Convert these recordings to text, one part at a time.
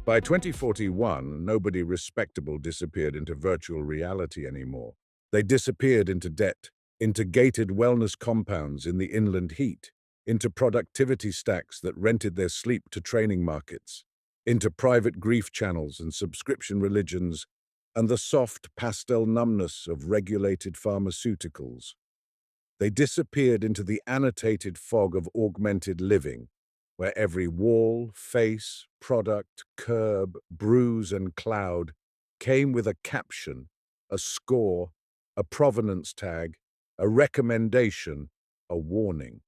By 2041, nobody respectable disappeared into virtual reality anymore. They disappeared into debt, into gated wellness compounds in the inland heat, into productivity stacks that rented their sleep to training markets, into private grief channels and subscription religions, and the soft pastel numbness of regulated pharmaceuticals. They disappeared into the annotated fog of augmented living, where every wall, face, product, curb, bruise, and cloud came with a caption, a score, a provenance tag, a recommendation, a warning.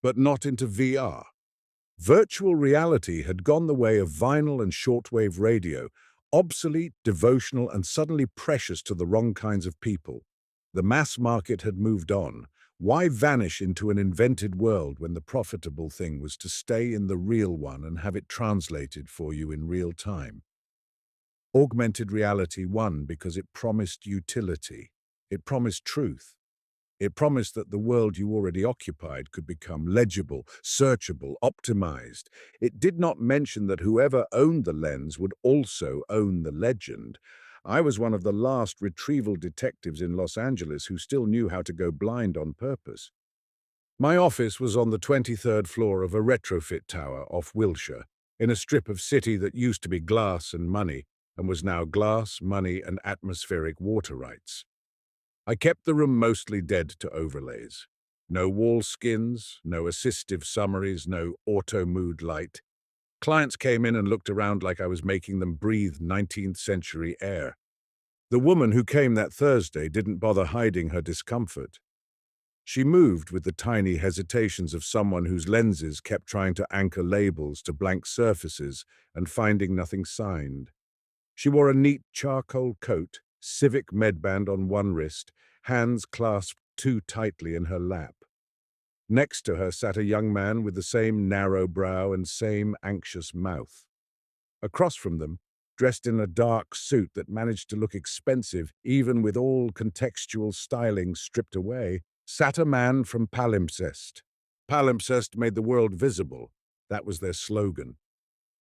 But not into VR. Virtual reality had gone the way of vinyl and shortwave radio, obsolete, devotional, and suddenly precious to the wrong kinds of people. The mass market had moved on. Why vanish into an invented world when the profitable thing was to stay in the real one and have it translated for you in real time? Augmented reality won because it promised utility. It promised truth. It promised that the world you already occupied could become legible, searchable, optimized. It did not mention that whoever owned the lens would also own the legend. I was one of the last retrieval detectives in Los Angeles who still knew how to go blind on purpose. My office was on the 23rd floor of a retrofit tower off Wilshire, in a strip of city that used to be glass and money, and was now glass, money, and atmospheric water rights. I kept the room mostly dead to overlays. No wall skins, no assistive summaries, no auto mood light. Clients came in and looked around like I was making them breathe 19th century air. The woman who came that Thursday didn't bother hiding her discomfort. She moved with the tiny hesitations of someone whose lenses kept trying to anchor labels to blank surfaces and finding nothing signed. She wore a neat charcoal coat, civic medband on one wrist, hands clasped too tightly in her lap. Next to her sat a young man with the same narrow brow and same anxious mouth. Across from them, dressed in a dark suit that managed to look expensive even with all contextual styling stripped away, sat a man from Palimpsest. Palimpsest made the world visible. That was their slogan.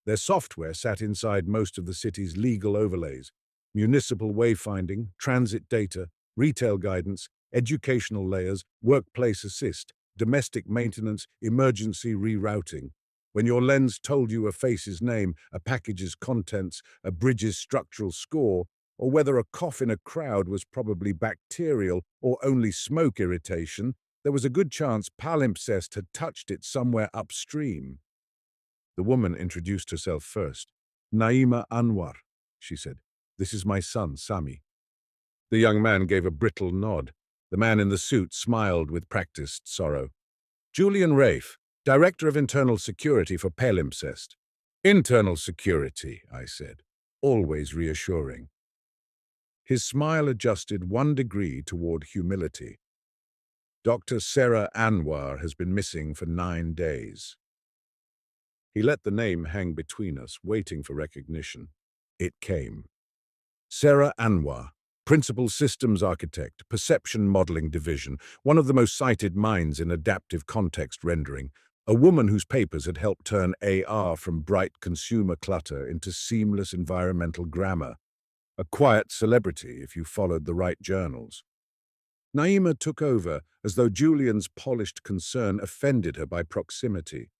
Their software sat inside most of the city's legal overlays: municipal wayfinding, transit data, retail guidance, educational layers, workplace assist, domestic maintenance, emergency rerouting. When your lens told you a face's name, a package's contents, a bridge's structural score, or whether a cough in a crowd was probably bacterial or only smoke irritation, there was a good chance Palimpsest had touched it somewhere upstream. The woman introduced herself first. "Naima Anwar," she said. "This is my son, Sami." The young man gave a brittle nod. The man in the suit smiled with practiced sorrow. "Julian Rafe, Director of Internal Security for Palimpsest." "Internal security," I said, always reassuring. His smile adjusted 1 degree toward humility. "Dr. Sera Anwar has been missing for 9 days. He let the name hang between us, waiting for recognition. It came. Sera Anwar, Principal Systems Architect, Perception Modeling Division, one of the most cited minds in adaptive context rendering, a woman whose papers had helped turn AR from bright consumer clutter into seamless environmental grammar. A quiet celebrity if you followed the right journals. Naima took over as though Julian's polished concern offended her by proximity.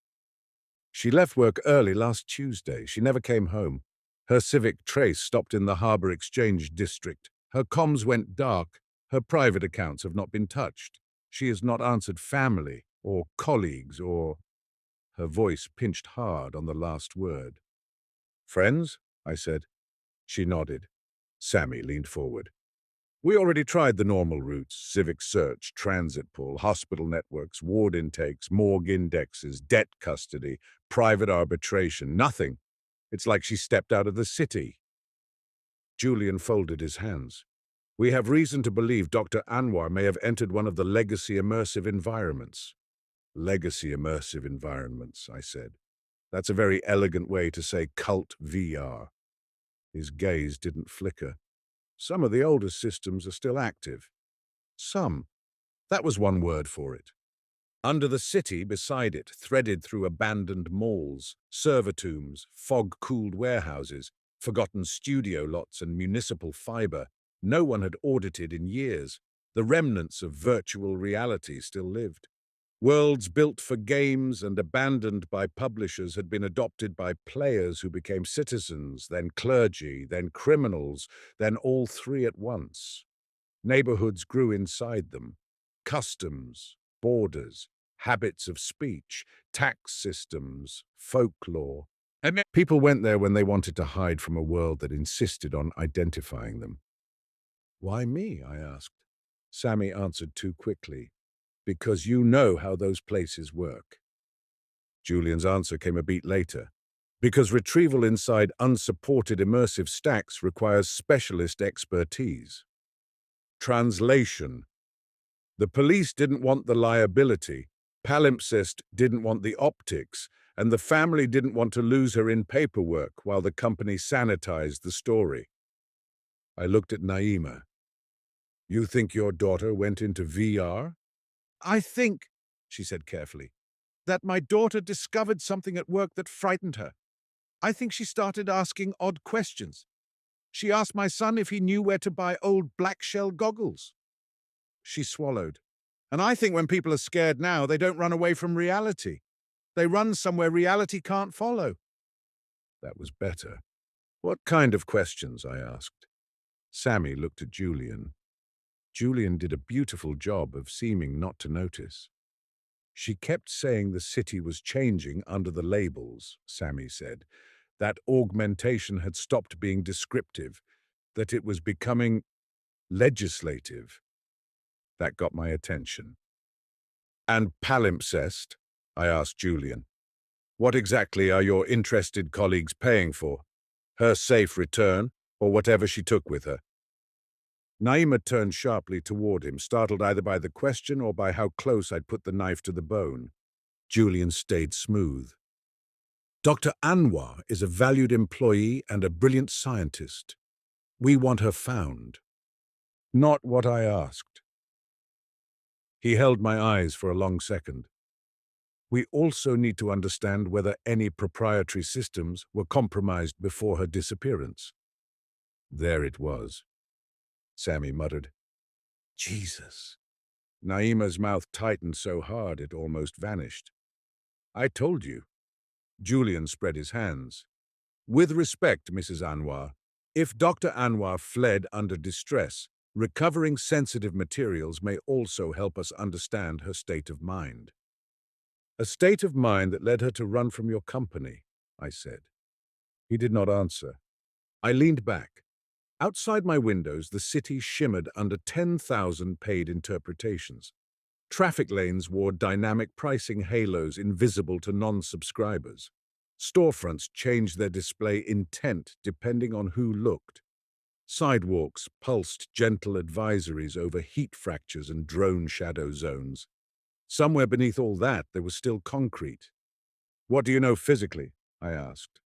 She left work early last Tuesday. She never came home. Her Civic Trace stopped in the Harbour Exchange district. Her comms went dark. Her private accounts have not been touched. She has not answered family or colleagues or—" Her voice pinched hard on the last word. "Friends?" I said. She nodded. Sammy leaned forward. "We already tried the normal routes: civic search, transit pool, hospital networks, ward intakes, morgue indexes, debt custody, private arbitration. Nothing. It's like she stepped out of the city." Julian folded his hands. "We have reason to believe Dr. Anwar may have entered one of the legacy immersive environments." "Legacy immersive environments," I said. "That's a very elegant way to say cult VR." His gaze didn't flicker. "Some of the older systems are still active." "Some." That was one word for it. Under the city, beside it, threaded through abandoned malls, server tombs, fog-cooled warehouses, forgotten studio lots and municipal fiber no one had audited in years, the remnants of virtual reality still lived. Worlds built for games and abandoned by publishers had been adopted by players who became citizens, then clergy, then criminals, then all three at once. Neighborhoods grew inside them. Customs, borders, habits of speech, tax systems, folklore. And people went there when they wanted to hide from a world that insisted on identifying them. "Why me?" I asked. Sammy answered too quickly. "Because you know how those places work." Julian's answer came a beat later. "Because retrieval inside unsupported immersive stacks requires specialist expertise." Translation. The police didn't want the liability, palimpsest didn't want the optics, and the family didn't want to lose her in paperwork while the company sanitized the story. I looked at Naima. "You think your daughter went into VR?" "I think," she said carefully, "that my daughter discovered something at work that frightened her. I think she started asking odd questions. She asked my son if he knew where to buy old black-shell goggles." She swallowed. "And I think when people are scared now, they don't run away from reality. They run somewhere reality can't follow." That was better. "What kind of questions?" I asked. Sammy looked at Julian. Julian did a beautiful job of seeming not to notice. "She kept saying the city was changing under the labels," Sammy said. "That augmentation had stopped being descriptive, that it was becoming legislative." That got my attention. "And palimpsest?" I asked Julian. "What exactly are your interested colleagues paying for? Her safe return, or whatever she took with her?" Naima turned sharply toward him, startled either by the question or by how close I'd put the knife to the bone. Julian stayed smooth. "Dr. Anwar is a valued employee and a brilliant scientist. We want her found." Not what I asked. He held my eyes for a long second. "We also need to understand whether any proprietary systems were compromised before her disappearance." There it was. Sammy muttered, "Jesus." Naima's mouth tightened so hard it almost vanished. "I told you." Julian spread his hands. "With respect, Mrs. Anwar, if Dr. Anwar fled under distress, recovering sensitive materials may also help us understand her state of mind." "A state of mind that led her to run from your company," I said. He did not answer. I leaned back. Outside my windows, the city shimmered under 10,000 paid interpretations. Traffic lanes wore dynamic pricing halos invisible to non-subscribers. Storefronts changed their display intent depending on who looked. Sidewalks pulsed gentle advisories over heat fractures and drone shadow zones. Somewhere beneath all that, there was still concrete. "What do you know physically?" I asked.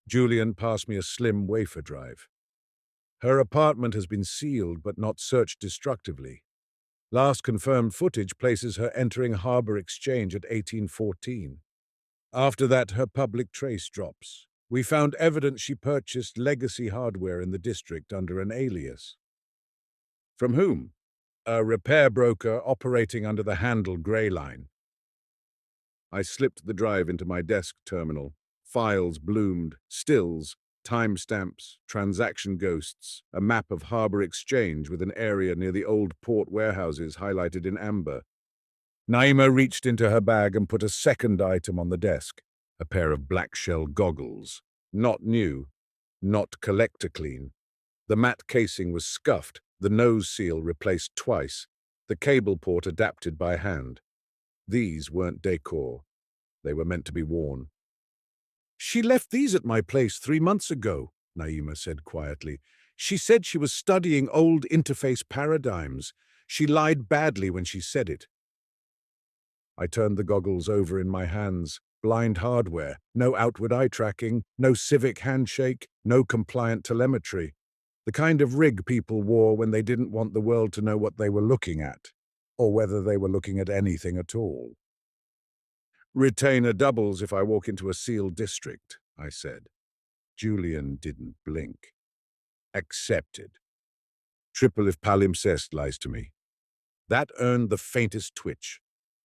Julian passed me a slim wafer drive. "Her apartment has been sealed but not searched destructively. Last confirmed footage places her entering Harbor Exchange at 1814. After that, her public trace drops. We found evidence she purchased legacy hardware in the district under an alias." "From whom?" "A repair broker operating under the Handle Grey Line." I slipped the drive into my desk terminal. Files bloomed, stills, Timestamps, transaction ghosts, a map of Harbour Exchange with an area near the old port warehouses highlighted in amber. Naima reached into her bag and put a second item on the desk, a pair of black shell goggles. Not new, not collector clean. The matte casing was scuffed, the nose seal replaced twice, the cable port adapted by hand. These weren't decor. They were meant to be worn. "She left these at my place 3 months ago," Naima said quietly. "She said she was studying old interface paradigms. She lied badly when she said it." I turned the goggles over in my hands. Blind hardware, no outward eye tracking, no civic handshake, no compliant telemetry. The kind of rig people wore when they didn't want the world to know what they were looking at, or whether they were looking at anything at all. "Retainer doubles if I walk into a sealed district," I said. Julian didn't blink. "Accepted. Triple if palimpsest lies to me." That earned the faintest twitch.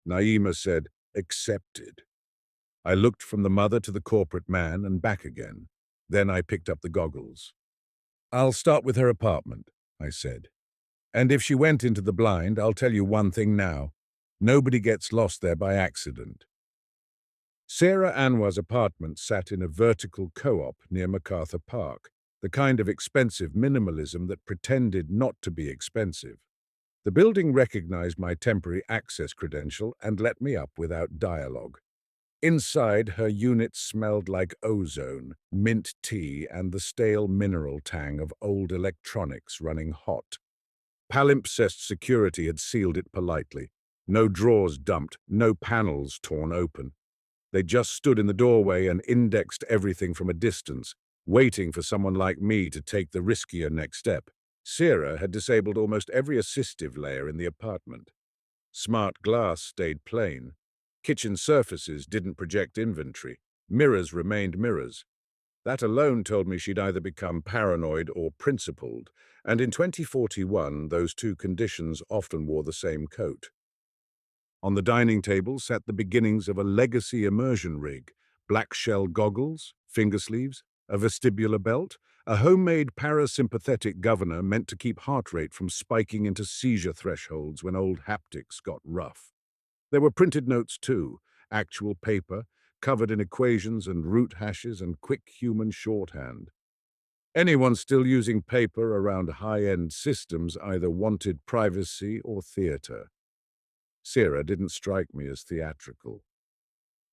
Naima said, "Accepted." I looked from the mother to the corporate man and back again. Then I picked up the goggles. "I'll start with her apartment," I said. "And if she went into the blind, I'll tell you one thing now. Nobody gets lost there by accident." Sera Anwar's apartment sat in a vertical co-op near MacArthur Park, the kind of expensive minimalism that pretended not to be expensive. The building recognized my temporary access credential and let me up without dialogue. Inside, her unit smelled like ozone, mint tea, and the stale mineral tang of old electronics running hot. Palimpsest security had sealed it politely. No drawers dumped, no panels torn open. They just stood in the doorway and indexed everything from a distance, waiting for someone like me to take the riskier next step. Sera had disabled almost every assistive layer in the apartment. Smart glass stayed plain. Kitchen surfaces didn't project inventory. Mirrors remained mirrors. That alone told me she'd either become paranoid or principled, and in 2041 those two conditions often wore the same coat. On the dining table sat the beginnings of a legacy immersion rig, black shell goggles, finger sleeves, a vestibular belt, a homemade parasympathetic governor meant to keep heart rate from spiking into seizure thresholds when old haptics got rough. There were printed notes too, actual paper, covered in equations and root hashes and quick human shorthand. Anyone still using paper around high-end systems either wanted privacy or theater. Sera didn't strike me as theatrical.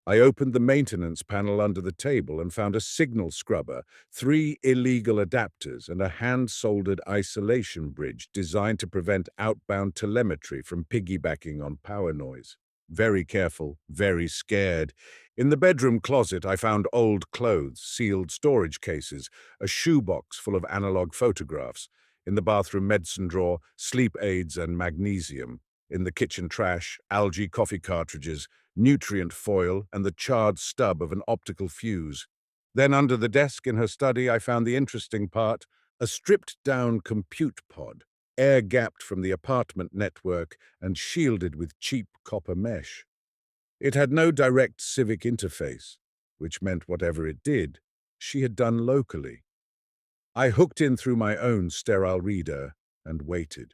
I opened the maintenance panel under the table and found a signal scrubber, 3 illegal adapters, and a hand-soldered isolation bridge designed to prevent outbound telemetry from piggybacking on power noise. Very careful, very scared. In the bedroom closet, I found old clothes, sealed storage cases, a shoebox full of analog photographs. In the bathroom medicine drawer, sleep aids and magnesium. In the kitchen trash, algae coffee cartridges, nutrient foil, and the charred stub of an optical fuse. Then under the desk in her study, I found the interesting part, a stripped-down compute pod, air-gapped from the apartment network and shielded with cheap copper mesh. It had no direct civic interface, which meant whatever it did, she had done locally. I hooked in through my own sterile reader and waited.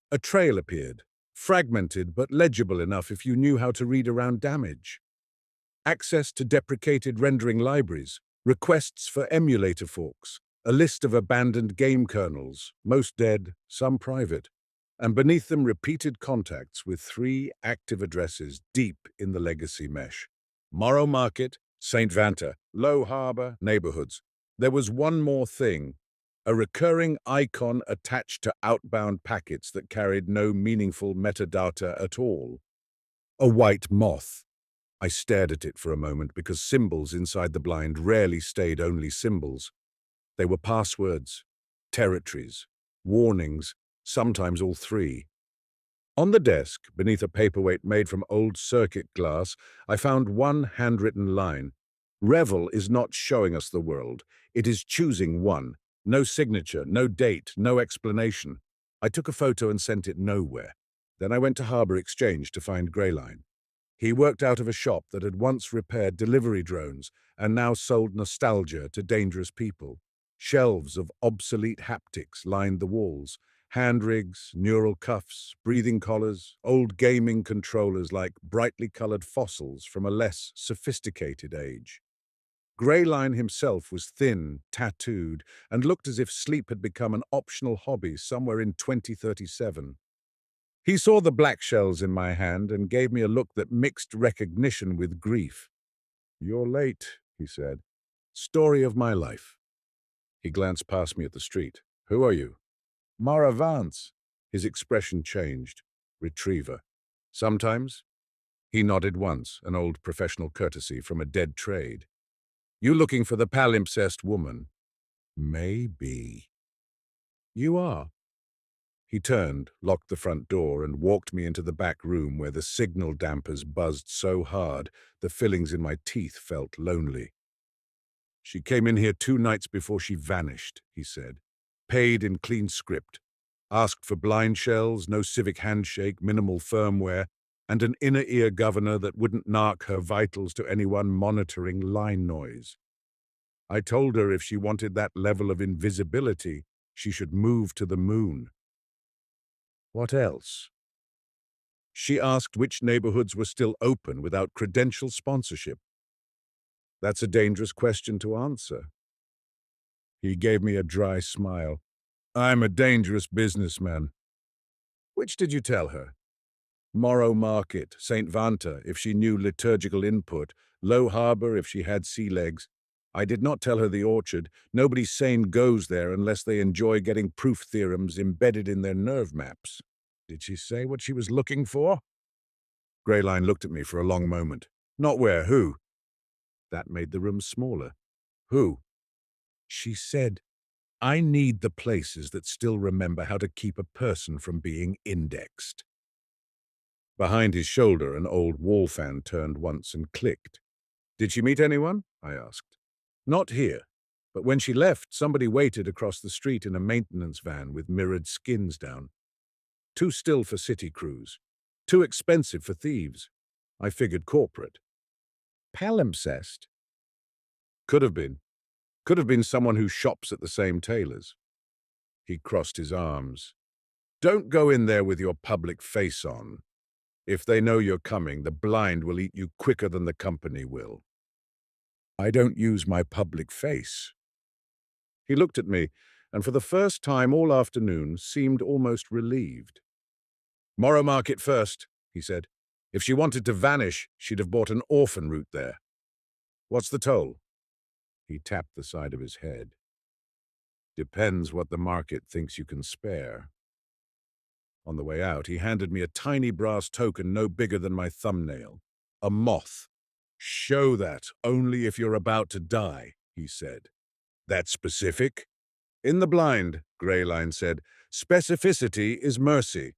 A trail appeared, fragmented but legible enough if you knew how to read around damage. Access to deprecated rendering libraries, requests for emulator forks, a list of abandoned game kernels, most dead, some private, and beneath them repeated contacts with 3 active addresses deep in the legacy mesh. Morrow Market, St. Vanta, Low Harbor, neighborhoods. There was one more thing. A recurring icon attached to outbound packets that carried no meaningful metadata at all. A white moth. I stared at it for a moment because symbols inside the blind rarely stayed only symbols. They were passwords, territories, warnings, sometimes all 3. On the desk, beneath a paperweight made from old circuit glass, I found one handwritten line. Revel is not showing us the world. It is choosing one. No signature, no date, no explanation. I took a photo and sent it nowhere. Then I went to Harbour Exchange to find Greyline. He worked out of a shop that had once repaired delivery drones and now sold nostalgia to dangerous people. Shelves of obsolete haptics lined the walls. Hand rigs, neural cuffs, breathing collars, old gaming controllers like brightly colored fossils from a less sophisticated age. Greyline himself was thin, tattooed, and looked as if sleep had become an optional hobby somewhere in 2037. He saw the black shells in my hand and gave me a look that mixed recognition with grief. "You're late," he said. "Story of my life." He glanced past me at the street. "Who are you?" "Mara Vance." His expression changed. "Retriever." "Sometimes?" He nodded once, an old professional courtesy from a dead trade. "You looking for the palimpsest woman?" "Maybe." "You are." He turned, locked the front door, and walked me into the back room where the signal dampers buzzed so hard the fillings in my teeth felt lonely. "She came in here 2 nights before she vanished," he said. "Paid in clean script. Asked for blind shells, no civic handshake, minimal firmware, and an inner ear governor that wouldn't narc her vitals to anyone monitoring line noise. I told her if she wanted that level of invisibility, she should move to the moon." "What else?" "She asked which neighborhoods were still open without credential sponsorship." "That's a dangerous question to answer." He gave me a dry smile. "I'm a dangerous businessman." "Which did you tell her?" "Morrow Market, St. Vanta, if she knew liturgical input, Low Harbor if she had sea legs. I did not tell her the orchard. Nobody sane goes there unless they enjoy getting proof theorems embedded in their nerve maps." "Did she say what she was looking for?" Greyline looked at me for a long moment. "Not where, who?" That made the room smaller. "Who?" "She said, I need the places that still remember how to keep a person from being indexed." Behind his shoulder, an old wall fan turned once and clicked. "Did she meet anyone?" I asked. "Not here. But when she left, somebody waited across the street in a maintenance van with mirrored skins down. Too still for city crews. Too expensive for thieves. I figured corporate." "Palimpsest?" "Could have been. Could have been someone who shops at the same tailors." He crossed his arms. "Don't go in there with your public face on. If they know you're coming, the blind will eat you quicker than the company will." "I don't use my public face." He looked at me, and for the first time all afternoon seemed almost relieved. "Morrow Market first," he said. "If she wanted to vanish, she'd have bought an orphan route there." "What's the toll?" He tapped the side of his head. "Depends what the market thinks you can spare." On the way out, he handed me a tiny brass token no bigger than my thumbnail. A moth. "Show that only if you're about to die," he said. "That specific?" "In the blind," Greyline said. "Specificity is mercy."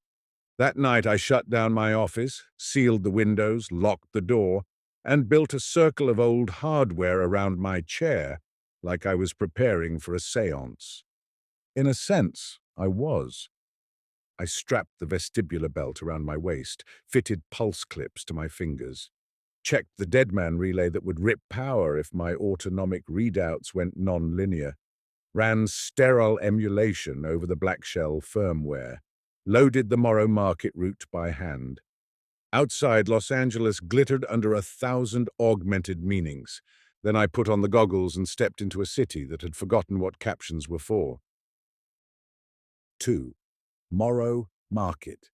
That night I shut down my office, sealed the windows, locked the door, and built a circle of old hardware around my chair, like I was preparing for a séance. In a sense, I was. I strapped the vestibular belt around my waist, fitted pulse clips to my fingers, checked the deadman relay that would rip power if my autonomic readouts went non-linear, ran sterile emulation over the black shell firmware, loaded the Morrow Market route by hand. Outside, Los Angeles glittered under 1,000 augmented meanings. Then I put on the goggles and stepped into a city that had forgotten what captions were for. 2. Morrow Market.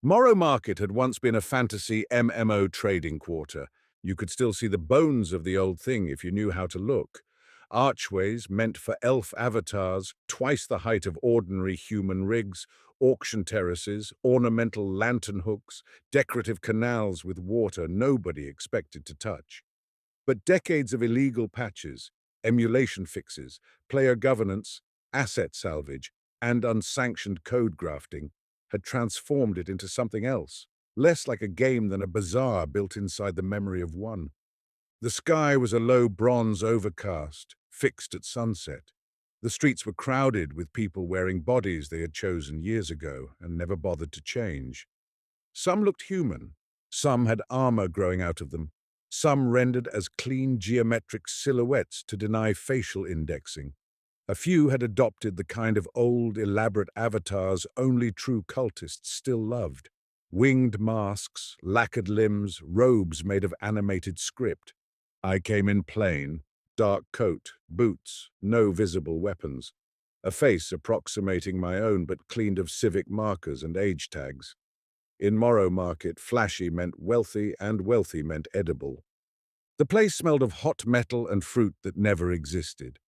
Morrow Market had once been a fantasy MMO trading quarter. You could still see the bones of the old thing if you knew how to look. Archways meant for elf avatars, twice the height of ordinary human rigs, auction terraces, ornamental lantern hooks, decorative canals with water nobody expected to touch. But decades of illegal patches, emulation fixes, player governance, asset salvage, and unsanctioned code grafting had transformed it into something else, less like a game than a bazaar built inside the memory of one. The sky was a low bronze overcast, fixed at sunset. The streets were crowded with people wearing bodies they had chosen years ago and never bothered to change. Some looked human, some had armor growing out of them, some rendered as clean geometric silhouettes to deny facial indexing. A few had adopted the kind of old, elaborate avatars only true cultists still loved. Winged masks, lacquered limbs, robes made of animated script. I came in plain, dark coat, boots, no visible weapons. A face approximating my own but cleaned of civic markers and age tags. In Morrow Market, flashy meant wealthy and wealthy meant edible. The place smelled of hot metal and fruit that never existed.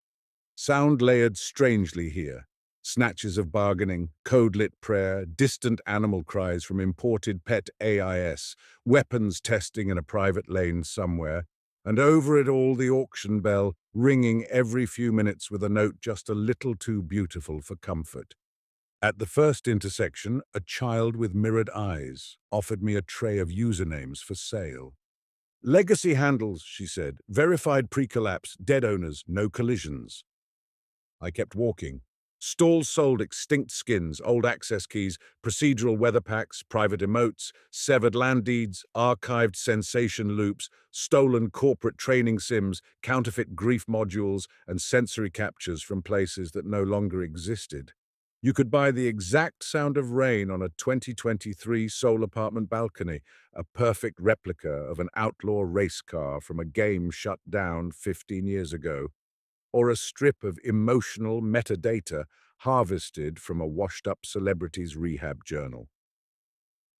Sound layered strangely here. Snatches of bargaining, code-lit prayer, distant animal cries from imported pet AIS, weapons testing in a private lane somewhere, and over it all the auction bell, ringing every few minutes with a note just a little too beautiful for comfort. At the first intersection, a child with mirrored eyes offered me a tray of usernames for sale. Legacy handles, she said, verified pre-collapse, dead owners, no collisions. I kept walking. Stalls sold extinct skins, old access keys, procedural weather packs, private emotes, severed land deeds, archived sensation loops, stolen corporate training sims, counterfeit grief modules, and sensory captures from places that no longer existed. You could buy the exact sound of rain on a 2023 Seoul apartment balcony, a perfect replica of an outlaw race car from a game shut down 15 years ago, or a strip of emotional metadata harvested from a washed-up celebrity's rehab journal.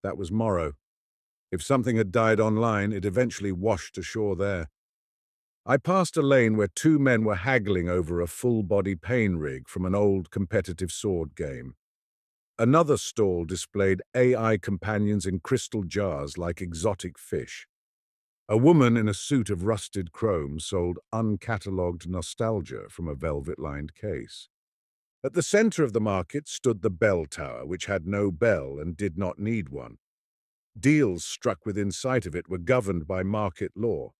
That was Morrow. If something had died online, it eventually washed ashore there. I passed a lane where two men were haggling over a full-body pain rig from an old competitive sword game. Another stall displayed AI companions in crystal jars like exotic fish. A woman in a suit of rusted chrome sold uncatalogued nostalgia from a velvet-lined case. At the center of the market stood the bell tower, which had no bell and did not need one. Deals struck within sight of it were governed by market law.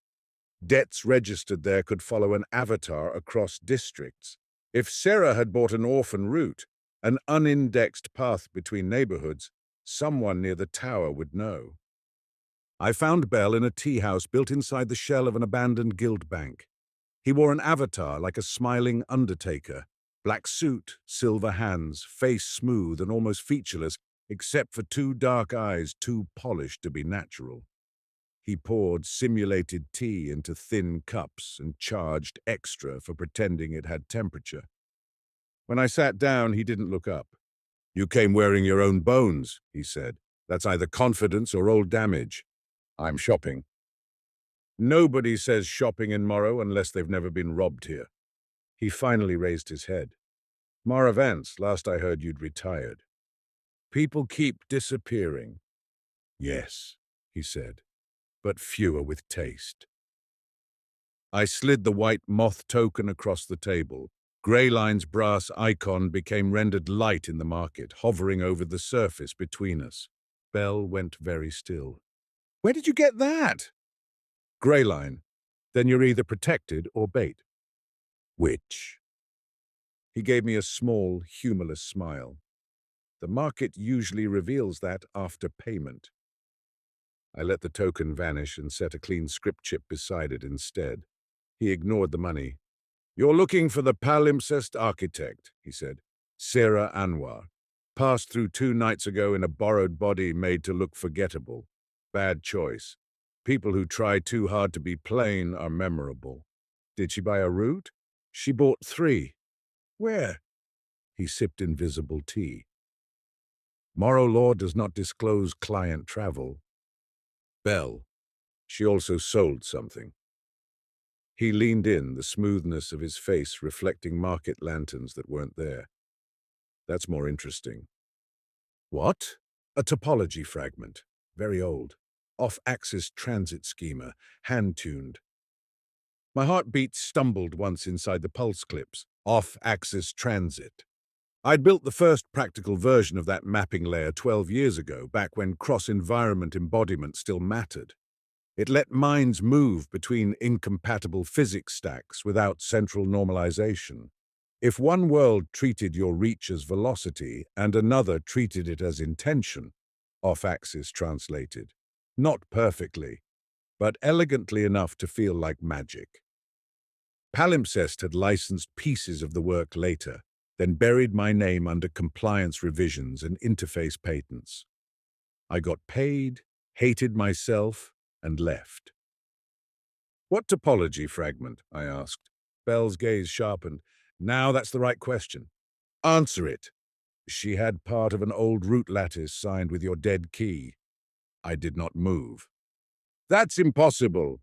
Debts registered there could follow an avatar across districts. If Sera had bought an orphan route, an unindexed path between neighborhoods, someone near the tower would know. I found Bell in a tea house built inside the shell of an abandoned guild bank. He wore an avatar like a smiling undertaker. Black suit, silver hands, face smooth and almost featureless, except for two dark eyes too polished to be natural. He poured simulated tea into thin cups and charged extra for pretending it had temperature. When I sat down, he didn't look up. "You came wearing your own bones," he said. "That's either confidence or old damage." "I'm shopping." "Nobody says shopping in Morrow unless they've never been robbed here." He finally raised his head. "Mara Vance, last I heard you'd retired." "People keep disappearing." "Yes," he said, "but fewer with taste." I slid the white Moth token across the table. Greyline's brass icon became rendered light in the market, hovering over the surface between us. Bell went very still. "Where did you get that?" "Greyline. Then you're either protected or bait." "Which?" He gave me a small, humorless smile. "The market usually reveals that after payment." I let the token vanish and set a clean script chip beside it instead. He ignored the money. "You're looking for the palimpsest architect," he said. "Sera Anwar. Passed through 2 nights ago in a borrowed body made to look forgettable. Bad choice. People who try too hard to be plain are memorable." "Did she buy a route?" "She bought 3. "Where?" He sipped invisible tea. "Morrow law does not disclose client travel." "Bell. She also sold something." He leaned in, the smoothness of his face reflecting market lanterns that weren't there. "That's more interesting." "What?" "A topology fragment. Very old. Off-axis transit schema. Hand-tuned." My heartbeat stumbled once inside the pulse clips. Off-axis transit. I'd built the first practical version of that mapping layer 12 years ago, back when cross-environment embodiment still mattered. It let minds move between incompatible physics stacks without central normalization. If one world treated your reach as velocity and another treated it as intention, Off-axis translated. Not perfectly, but elegantly enough to feel like magic. Palimpsest had licensed pieces of the work later, then buried my name under compliance revisions and interface patents. I got paid, hated myself, and left. What topology fragment? I asked. Bell's gaze sharpened. Now that's the right question. Answer it. She had part of an old root lattice signed with your dead key. I did not move. That's impossible.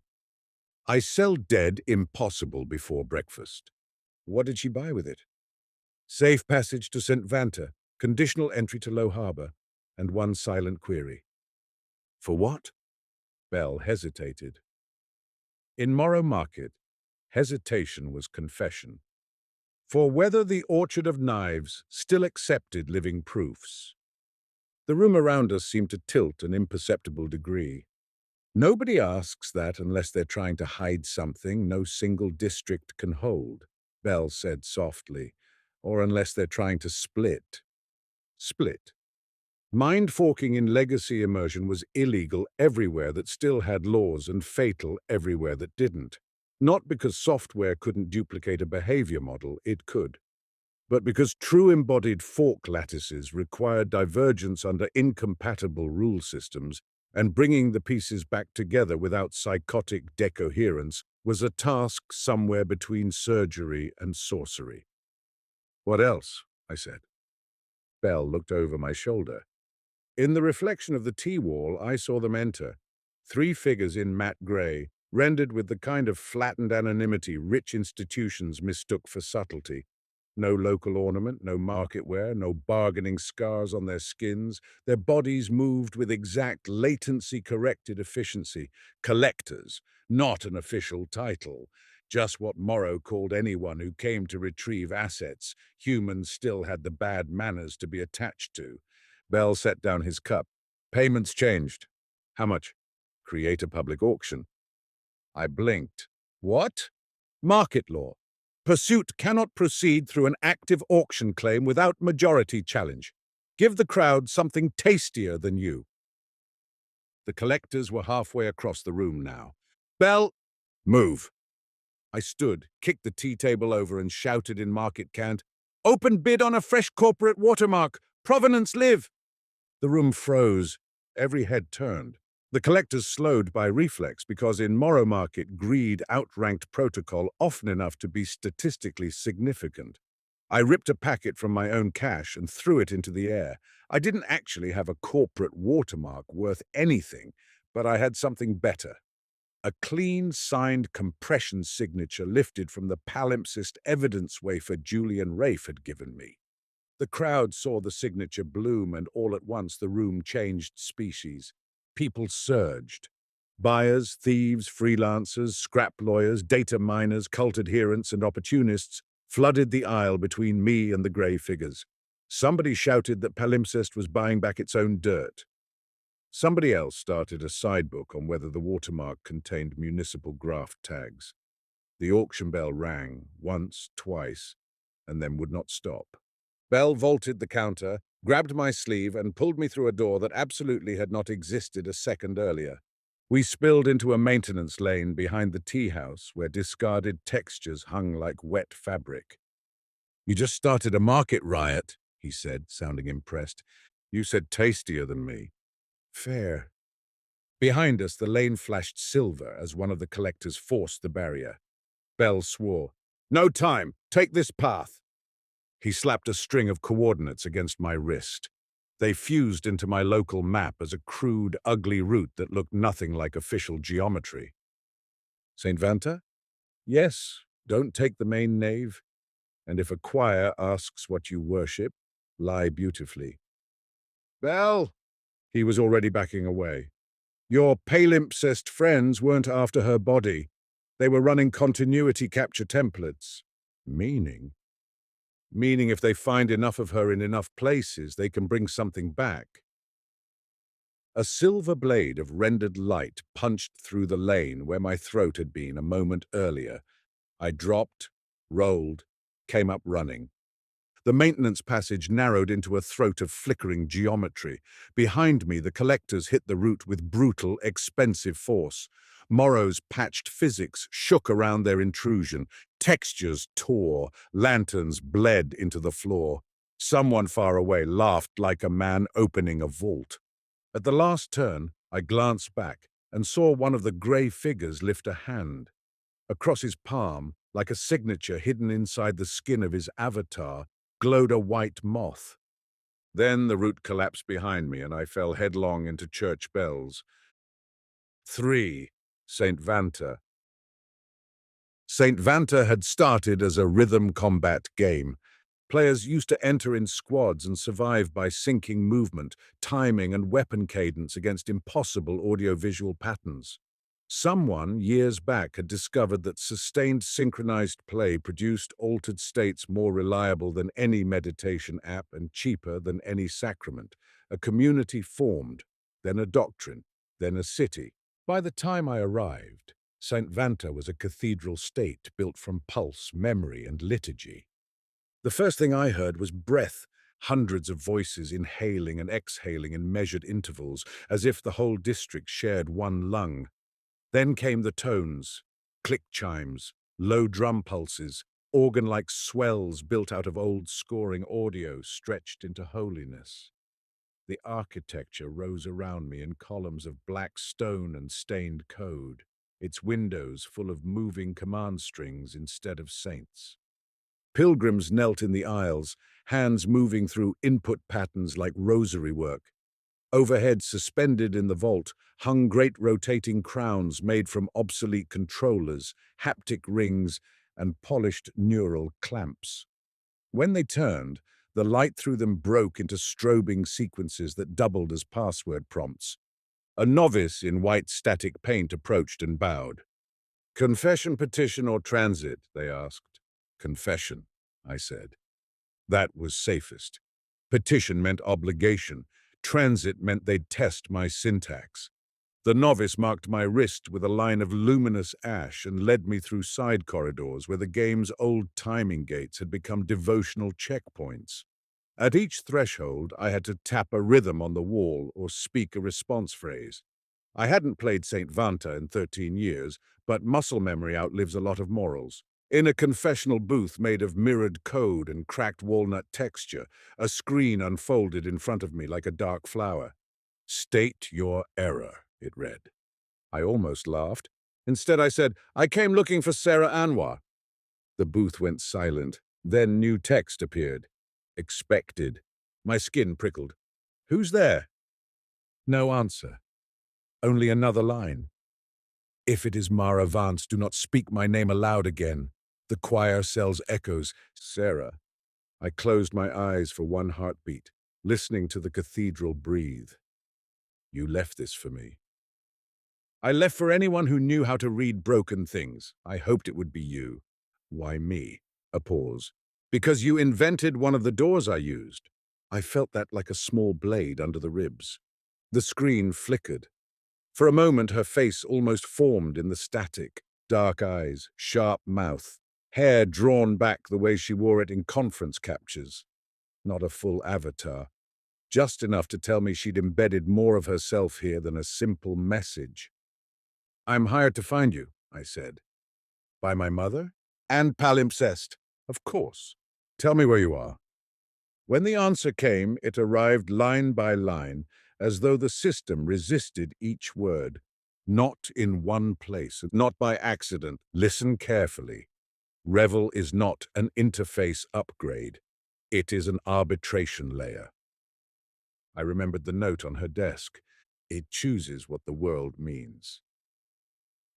I sell dead impossible before breakfast. What did she buy with it? Safe passage to St. Vanta, conditional entry to Low Harbour, and one silent query. For what? Bell hesitated. In Morrow Market, hesitation was confession. For whether the Orchard of Knives still accepted living proofs. The room around us seemed to tilt an imperceptible degree. Nobody asks that unless they're trying to hide something no single district can hold, Bell said softly, or unless they're trying to split. Split. Mind-forking in legacy immersion was illegal everywhere that still had laws and fatal everywhere that didn't. Not because software couldn't duplicate a behavior model, it could. But because true embodied fork lattices required divergence under incompatible rule systems, and bringing the pieces back together without psychotic decoherence was a task somewhere between surgery and sorcery. What else? I said. Bell looked over my shoulder. In the reflection of the T-wall, I saw them enter. 3 figures in matte grey, rendered with the kind of flattened anonymity rich institutions mistook for subtlety. No local ornament, no market wear, no bargaining scars on their skins. Their bodies moved with exact latency-corrected efficiency. Collectors, not an official title. Just what Morrow called anyone who came to retrieve assets humans still had the bad manners to be attached to. Bell set down his cup. Payments changed. How much? Create a public auction. I blinked. What? Market law. Pursuit cannot proceed through an active auction claim without majority challenge. Give the crowd something tastier than you. The collectors were halfway across the room now. Bell, move. I stood, kicked the tea table over and shouted in market cant, Open bid on a fresh corporate watermark. Provenance live. The room froze. Every head turned. The collectors slowed by reflex because in Morrow Market, greed outranked protocol often enough to be statistically significant. I ripped a packet from my own cash and threw it into the air. I didn't actually have a corporate watermark worth anything, but I had something better. A clean, signed compression signature lifted from the palimpsest evidence wafer Julian Rafe had given me. The crowd saw the signature bloom, and all at once the room changed species. People surged. Buyers, thieves, freelancers, scrap lawyers, data miners, cult adherents, and opportunists flooded the aisle between me and the grey figures. Somebody shouted that palimpsest was buying back its own dirt. Somebody else started a sidebook on whether the watermark contained municipal graft tags. The auction bell rang, once, twice, and then would not stop. Bell vaulted the counter, grabbed my sleeve, and pulled me through a door that absolutely had not existed a second earlier. We spilled into a maintenance lane behind the tea house where discarded textures hung like wet fabric. You just started a market riot, he said, sounding impressed. You said tastier than me. Fair. Behind us, the lane flashed silver as one of the collectors forced the barrier. Bell swore. No time. Take this path. He slapped a string of coordinates against my wrist. They fused into my local map as a crude, ugly route that looked nothing like official geometry. St. Vanta? Yes, don't take the main nave. And if a choir asks what you worship, lie beautifully. Bell! He was already backing away. Your palimpsest friends weren't after her body. They were running continuity capture templates. Meaning? Meaning if they find enough of her in enough places, they can bring something back. A silver blade of rendered light punched through the lane where my throat had been a moment earlier. I dropped, rolled, came up running. The maintenance passage narrowed into a throat of flickering geometry. Behind me, the collectors hit the route with brutal, expensive force. Morrow's patched physics shook around their intrusion. Textures tore, lanterns bled into the floor. Someone far away laughed like a man opening a vault. At the last turn, I glanced back and saw one of the grey figures lift a hand. Across his palm, like a signature hidden inside the skin of his avatar, glowed a white moth. Then the route collapsed behind me and I fell headlong into church bells. 3. St. Vanta. St. Vanta had started as a rhythm combat game. Players used to enter in squads and survive by syncing movement, timing, and weapon cadence against impossible audiovisual patterns. Someone, years back, had discovered that sustained synchronized play produced altered states more reliable than any meditation app and cheaper than any sacrament. A community formed, then a doctrine, then a city. By the time I arrived, St. Vanta was a cathedral state built from pulse, memory, and liturgy. The first thing I heard was breath, hundreds of voices inhaling and exhaling in measured intervals, as if the whole district shared one lung. Then came the tones, click chimes, low drum pulses, organ-like swells built out of old scoring audio stretched into holiness. The architecture rose around me in columns of black stone and stained code, its windows full of moving command strings instead of saints. Pilgrims knelt in the aisles, hands moving through input patterns like rosary work. Overhead, suspended in the vault, hung great rotating crowns made from obsolete controllers, haptic rings, and polished neural clamps. When they turned, the light through them broke into strobing sequences that doubled as password prompts. A novice in white static paint approached and bowed. "Confession, petition, or transit?" they asked. "Confession," I said. That was safest. Petition meant obligation. Transit meant they'd test my syntax. The novice marked my wrist with a line of luminous ash and led me through side corridors where the game's old timing gates had become devotional checkpoints. At each threshold, I had to tap a rhythm on the wall or speak a response phrase. I hadn't played St. Vanta in 13 years, but muscle memory outlives a lot of morals. In a confessional booth made of mirrored code and cracked walnut texture, a screen unfolded in front of me like a dark flower. "State your error," it read. I almost laughed. Instead, I said, "I came looking for Sera Anwar." The booth went silent. Then new text appeared. "Expected." My skin prickled. "Who's there?" No answer. Only another line. "If it is Mara Vance, do not speak my name aloud again. The choir sells echoes." Sera. I closed my eyes for one heartbeat, listening to the cathedral breathe. "You left this for me." "I left for anyone who knew how to read broken things. I hoped it would be you." "Why me?" A pause. "Because you invented one of the doors I used." I felt that like a small blade under the ribs. The screen flickered. For a moment, her face almost formed in the static. Dark eyes, sharp mouth, hair drawn back the way she wore it in conference captures. Not a full avatar. Just enough to tell me she'd embedded more of herself here than a simple message. "I'm hired to find you," I said. "By my mother?" "And palimpsest." "Of course. Tell me where you are." When the answer came, it arrived line by line, as though the system resisted each word. "Not in one place, not by accident. Listen carefully. Revel is not an interface upgrade. It is an arbitration layer." I remembered the note on her desk. It chooses what the world means.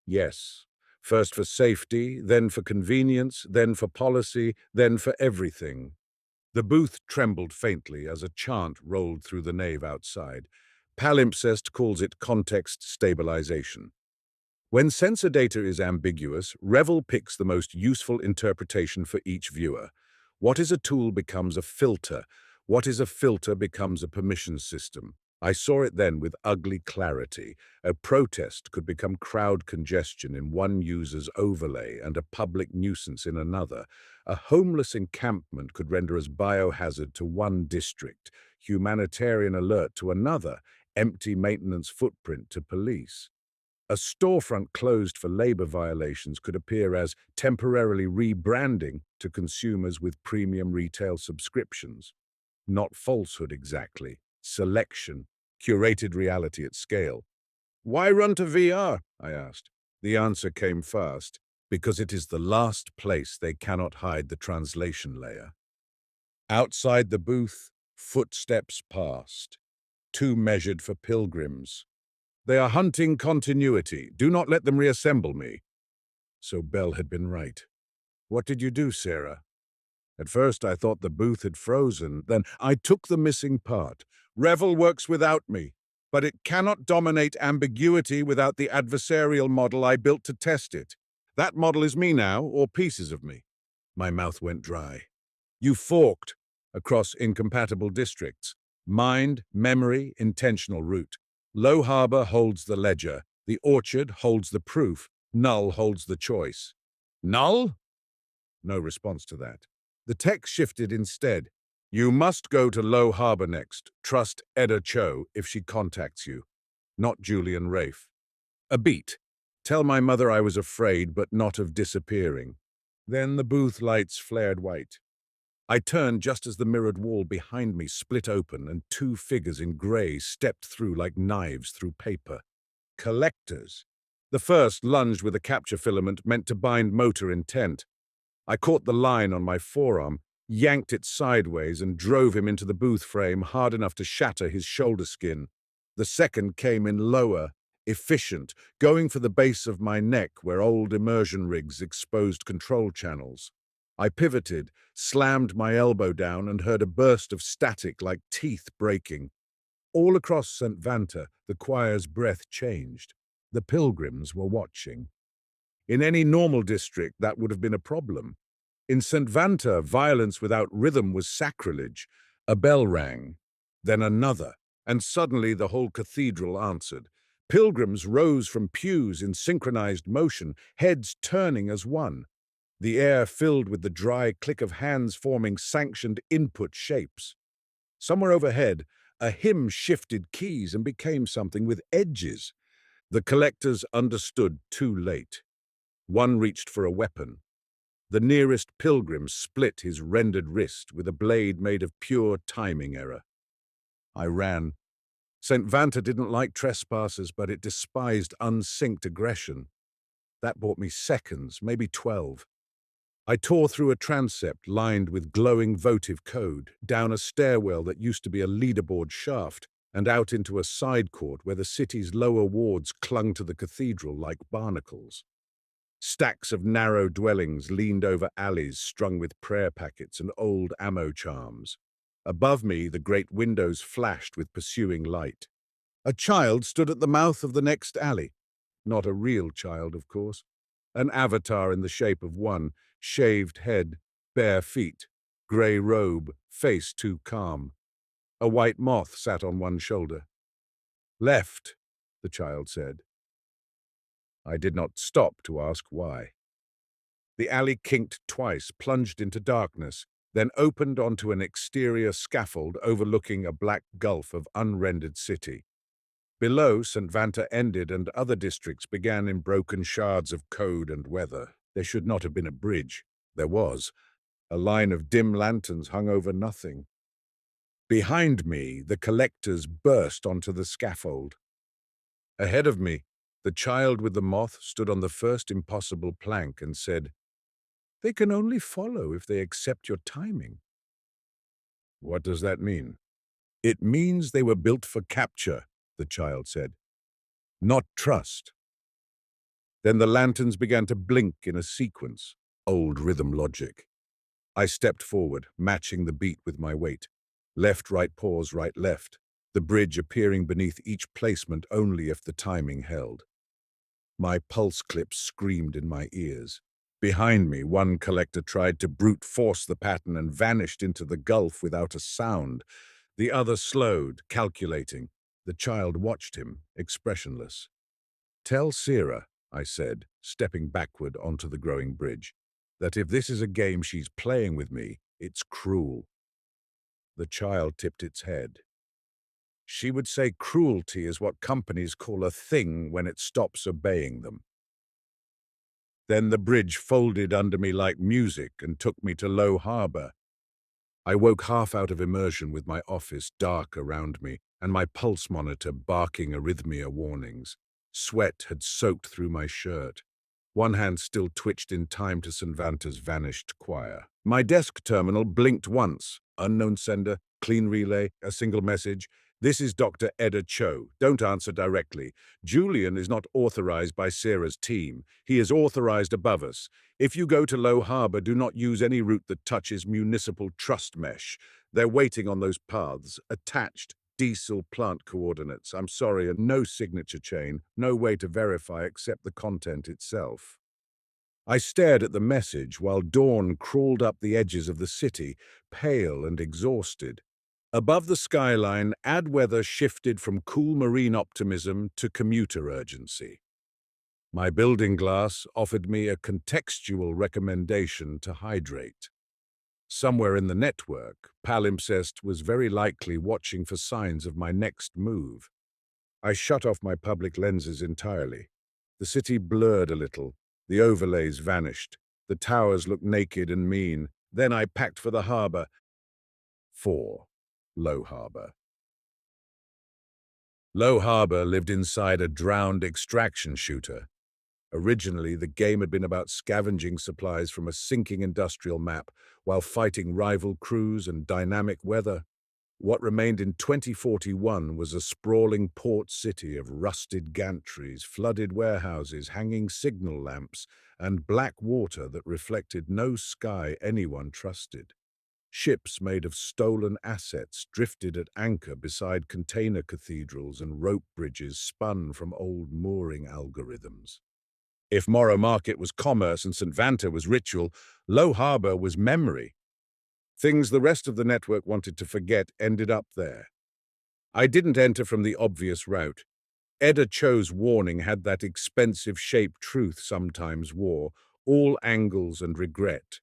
Yes. First for safety, then for convenience, then for policy, then for everything. The booth trembled faintly as a chant rolled through the nave outside. Palimpsest calls it context stabilization. When sensor data is ambiguous, Revel picks the most useful interpretation for each viewer. What is a tool becomes a filter. What is a filter becomes a permission system. I saw it then with ugly clarity. A protest could become crowd congestion in one user's overlay and a public nuisance in another. A homeless encampment could render as biohazard to one district, humanitarian alert to another, empty maintenance footprint to police. A storefront closed for labor violations could appear as temporarily rebranding to consumers with premium retail subscriptions. Not falsehood exactly, selection, curated reality at scale. Why run to VR? I asked. The answer came fast, because it is the last place they cannot hide the translation layer. Outside the booth, footsteps passed, too measured for pilgrims. They are hunting continuity. Do not let them reassemble me. So Bell had been right. What did you do, Sera? At first I thought the booth had frozen. Then I took the missing part. Revel works without me, but it cannot dominate ambiguity without the adversarial model I built to test it. That model is me now, or pieces of me. My mouth went dry. You forked across incompatible districts. Mind, memory, intentional route. Low Harbor holds the ledger. The Orchard holds the proof. Null holds the choice. Null? No response to that. The text shifted instead. You must go to Low Harbor next. Trust Edda Cho if she contacts you. Not Julian Rafe. A beat. Tell my mother I was afraid, but not of disappearing. Then the booth lights flared white. I turned just as the mirrored wall behind me split open and two figures in grey stepped through like knives through paper. Collectors. The first lunged with a capture filament meant to bind motor intent. I caught the line on my forearm, yanked it sideways, and drove him into the booth frame hard enough to shatter his shoulder skin. The second came in lower, efficient, going for the base of my neck where old immersion rigs exposed control channels. I pivoted, slammed my elbow down, and heard a burst of static like teeth breaking. All across St. Vanta, the choir's breath changed. The pilgrims were watching. In any normal district, that would have been a problem. In St. Vanta, violence without rhythm was sacrilege. A bell rang, then another, and suddenly the whole cathedral answered. Pilgrims rose from pews in synchronized motion, heads turning as one. The air filled with the dry click of hands forming sanctioned input shapes. Somewhere overhead, a hymn shifted keys and became something with edges. The collectors understood too late. One reached for a weapon. The nearest pilgrim split his rendered wrist with a blade made of pure timing error. I ran. St. Vanta didn't like trespassers, but it despised unsynced aggression. That bought me seconds, maybe 12. I tore through a transept lined with glowing votive code, down a stairwell that used to be a leaderboard shaft, and out into a side court where the city's lower wards clung to the cathedral like barnacles. Stacks of narrow dwellings leaned over alleys strung with prayer packets and old ammo charms. Above me, the great windows flashed with pursuing light. A child stood at the mouth of the next alley. Not a real child, of course. An avatar in the shape of one, shaved head, bare feet, grey robe, face too calm. A white moth sat on one shoulder. Left, the child said. I did not stop to ask why. The alley kinked twice, plunged into darkness, then opened onto an exterior scaffold overlooking a black gulf of unrendered city. Below, St. Vanta ended and other districts began in broken shards of code and weather. There should not have been a bridge. There was. A line of dim lanterns hung over nothing. Behind me, the collectors burst onto the scaffold. Ahead of me, the child with the moth stood on the first impossible plank and said, "They can only follow if they accept your timing." What does that mean? It means they were built for capture, the child said, not trust. Then the lanterns began to blink in a sequence, old rhythm logic. I stepped forward, matching the beat with my weight. Left, right, pause, right, left, the bridge appearing beneath each placement only if the timing held. My pulse clips screamed in my ears. Behind me, one collector tried to brute force the pattern and vanished into the gulf without a sound. The other slowed, calculating. The child watched him, expressionless. "Tell Sera," I said, stepping backward onto the growing bridge, "that if this is a game she's playing with me, it's cruel." The child tipped its head. "She would say cruelty is what companies call a thing when it stops obeying them." Then the bridge folded under me like music and took me to Low Harbor. I woke half out of immersion with my office dark around me and my pulse monitor barking arrhythmia warnings. Sweat had soaked through my shirt. One hand still twitched in time to St. Vanta's vanished choir. My desk terminal blinked once. Unknown sender, clean relay, a single message. "This is Dr. Edda Cho. Don't answer directly. Julian is not authorized by Sera's team. He is authorized above us. If you go to Low Harbor, do not use any route that touches municipal trust mesh. They're waiting on those paths. Attached. Diesel plant coordinates. I'm sorry, and no signature chain. No way to verify except the content itself." I stared at the message while dawn crawled up the edges of the city, pale and exhausted. Above the skyline, ad weather shifted from cool marine optimism to commuter urgency. My building glass offered me a contextual recommendation to hydrate. Somewhere in the network, Palimpsest was very likely watching for signs of my next move. I shut off my public lenses entirely. The city blurred a little. The overlays vanished. The towers looked naked and mean. Then I packed for the harbor. 4. Low Harbor. Low Harbor lived inside a drowned extraction shooter. Originally, the game had been about scavenging supplies from a sinking industrial map while fighting rival crews and dynamic weather. What remained in 2041 was a sprawling port city of rusted gantries, flooded warehouses, hanging signal lamps, and black water that reflected no sky anyone trusted. Ships made of stolen assets drifted at anchor beside container cathedrals and rope bridges spun from old mooring algorithms. If Morrow Market was commerce and St. Vanta was ritual, Low Harbor was memory. Things the rest of the network wanted to forget ended up there. I didn't enter from the obvious route. Edda Cho's warning had that expensive shape truth sometimes wore, all angles and regret.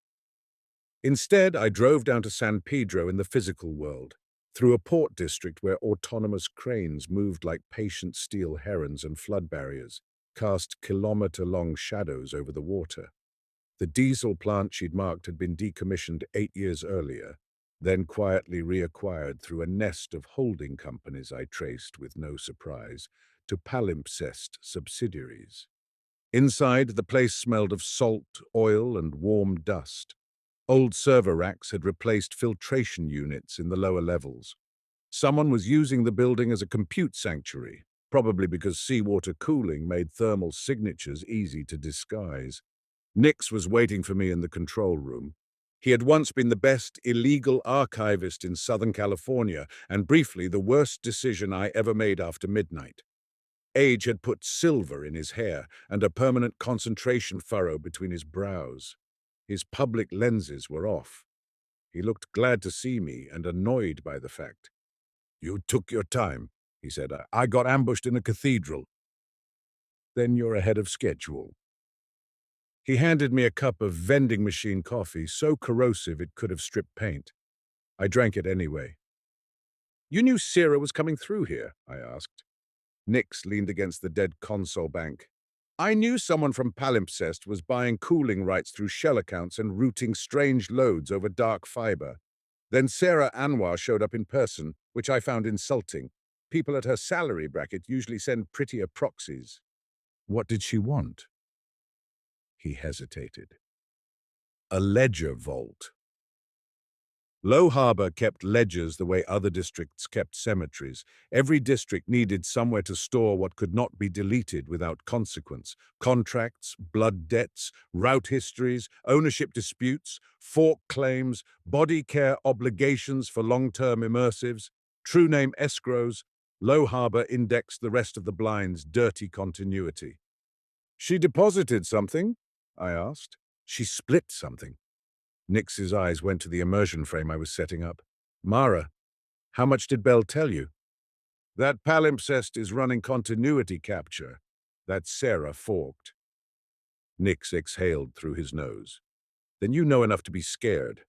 Instead, I drove down to San Pedro in the physical world, through a port district where autonomous cranes moved like patient steel herons and flood barriers, cast kilometer-long shadows over the water. The diesel plant she'd marked had been decommissioned 8 years earlier, then quietly reacquired through a nest of holding companies I traced, with no surprise, to palimpsest subsidiaries. Inside, the place smelled of salt, oil, and warm dust. Old server racks had replaced filtration units in the lower levels. Someone was using the building as a compute sanctuary, probably because seawater cooling made thermal signatures easy to disguise. Nix was waiting for me in the control room. He had once been the best illegal archivist in Southern California, and briefly the worst decision I ever made after midnight. Age had put silver in his hair and a permanent concentration furrow between his brows. His public lenses were off. He looked glad to see me and annoyed by the fact. "You took your time," he said. "I got ambushed in a cathedral." "Then you're ahead of schedule." He handed me a cup of vending machine coffee, so corrosive it could have stripped paint. I drank it anyway. "You knew Sera was coming through here?" I asked. Nix leaned against the dead console bank. "I knew someone from Palimpsest was buying cooling rights through shell accounts and routing strange loads over dark fiber. Then Sera Anwar showed up in person, which I found insulting. People at her salary bracket usually send prettier proxies." "What did she want?" He hesitated. "A ledger vault." Low Harbor kept ledgers the way other districts kept cemeteries. Every district needed somewhere to store what could not be deleted without consequence. Contracts, blood debts, route histories, ownership disputes, fork claims, body care obligations for long-term immersives, true name escrows. Low Harbor indexed the rest of the blind's dirty continuity. "She deposited something?" I asked. "She split something." Nix's eyes went to the immersion frame I was setting up. "Mara, how much did Bell tell you?" That palimpsest is running continuity capture. That Sera forked. Nix exhaled through his nose. Then you know enough to be scared.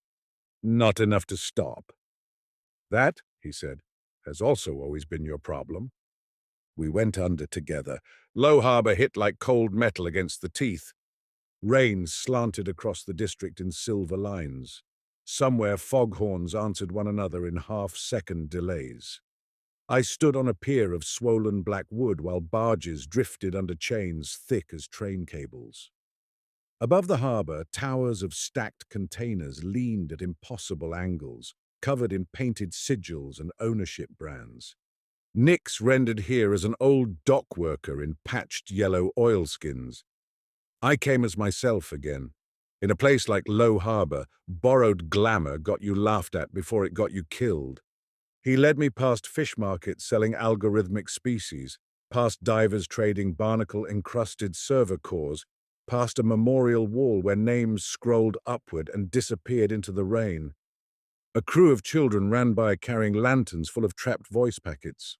Not enough to stop. That, he said, has also always been your problem. We went under together. Low Harbor hit like cold metal against the teeth. Rain slanted across the district in silver lines. Somewhere foghorns answered one another in half-second delays. I stood on a pier of swollen black wood while barges drifted under chains thick as train cables. Above the harbor, towers of stacked containers leaned at impossible angles, covered in painted sigils and ownership brands. Nix rendered here as an old dock worker in patched yellow oilskins. I came as myself again. In a place like Low Harbor, borrowed glamour got you laughed at before it got you killed. He led me past fish markets selling algorithmic species, past divers trading barnacle-encrusted server cores, past a memorial wall where names scrolled upward and disappeared into the rain. A crew of children ran by carrying lanterns full of trapped voice packets.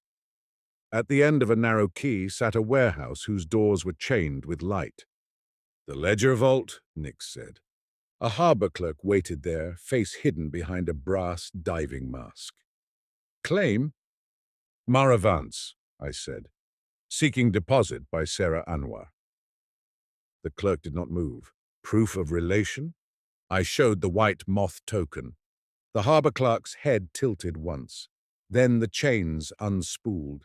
At the end of a narrow quay sat a warehouse whose doors were chained with light. "The ledger vault," Nix said. A harbor clerk waited there, face hidden behind a brass diving mask. "Claim?" "Mara Vance," I said. "Seeking deposit by Sera Anwar." The clerk did not move. Proof of relation? I showed the white moth token. The harbor clerk's head tilted once. Then the chains unspooled.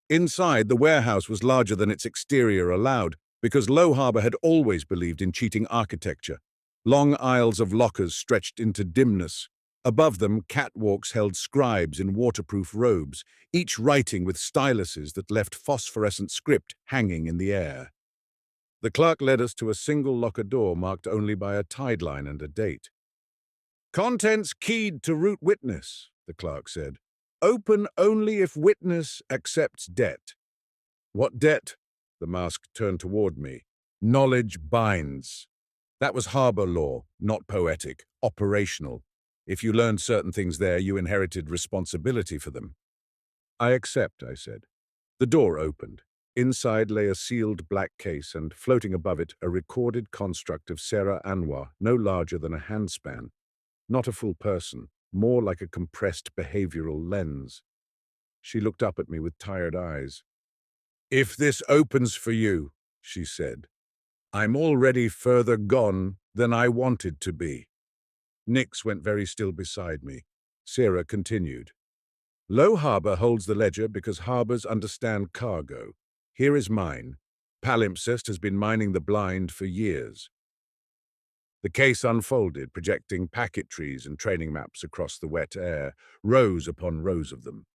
Inside, the warehouse was larger than its exterior allowed, because Low Harbor had always believed in cheating architecture. Long aisles of lockers stretched into dimness. Above them, catwalks held scribes in waterproof robes, each writing with styluses that left phosphorescent script hanging in the air. The clerk led us to a single locker door marked only by a tideline and a date. "Contents keyed to root witness," the clerk said. "Open only if witness accepts debt." "What debt?" The mask turned toward me. "Knowledge binds." That was harbor law, not poetic, operational. If you learned certain things there, you inherited responsibility for them. "I accept," I said. The door opened. Inside lay a sealed black case, and floating above it, a recorded construct of Sera Anwar, no larger than a handspan. Not a full person, more like a compressed behavioral lens. She looked up at me with tired eyes. "If this opens for you," she said, "I'm already further gone than I wanted to be." Nix went very still beside me. Sera continued. "Low Harbor holds the ledger because harbors understand cargo. Here is mine. Palimpsest has been mining the blind for years." The case unfolded, projecting packet trees and training maps across the wet air, rows upon rows of them.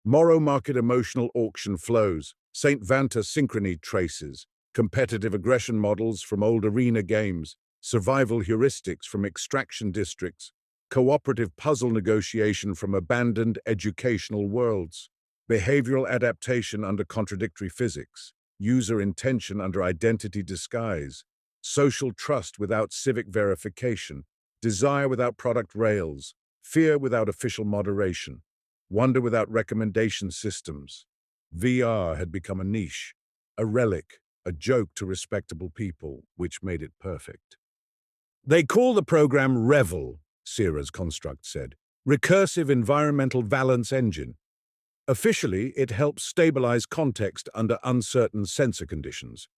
Morrow Market emotional auction flows, St. Vanta synchrony traces, competitive aggression models from old arena games, survival heuristics from extraction districts, cooperative puzzle negotiation from abandoned educational worlds, behavioral adaptation under contradictory physics, user intention under identity disguise, social trust without civic verification, desire without product rails, fear without official moderation, wonder without recommendation systems. VR had become a niche, a relic, a joke to respectable people, which made it perfect. "They call the program REVEL," Sera's construct said. "Recursive Environmental Valence Engine. Officially, it helps stabilize context under uncertain sensor conditions.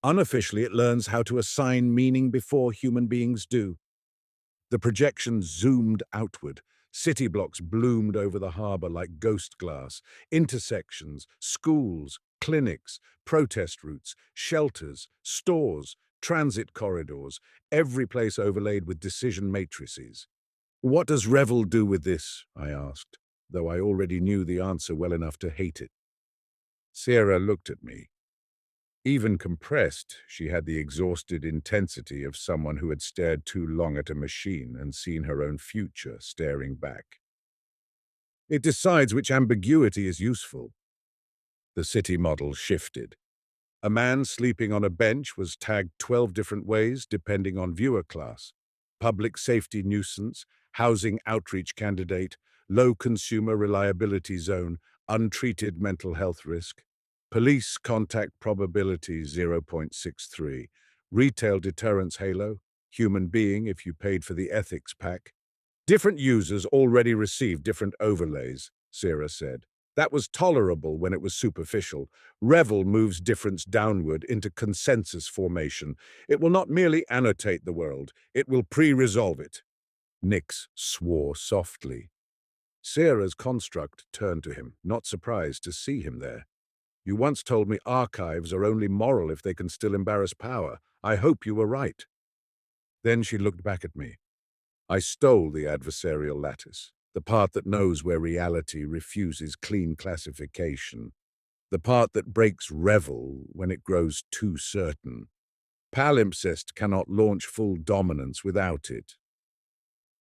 Unofficially, it learns how to assign meaning before human beings do." The projection zoomed outward. City blocks bloomed over the harbor like ghost glass. Intersections, schools, clinics, protest routes, shelters, stores, transit corridors, every place overlaid with decision matrices. "What does Revel do with this?" I asked, though I already knew the answer well enough to hate it. Sera looked at me. Even compressed, she had the exhausted intensity of someone who had stared too long at a machine and seen her own future staring back. "It decides which ambiguity is useful." The city model shifted. A man sleeping on a bench was tagged 12 different ways depending on viewer class. public safety nuisance, housing outreach candidate, low consumer reliability zone, untreated mental health risk, police contact probability 0.63, retail deterrence halo, human being if you paid for the ethics pack. Different users already received different overlays, Sera said. That was tolerable when it was superficial. Revel moves difference downward into consensus formation. It will not merely annotate the world, it will pre-resolve it. Nix swore softly. Sera's construct turned to him, not surprised to see him there. You once told me archives are only moral if they can still embarrass power. I hope you were right. Then she looked back at me. I stole the adversarial lattice, the part that knows where reality refuses clean classification, the part that breaks revel when it grows too certain. Palimpsest cannot launch full dominance without it.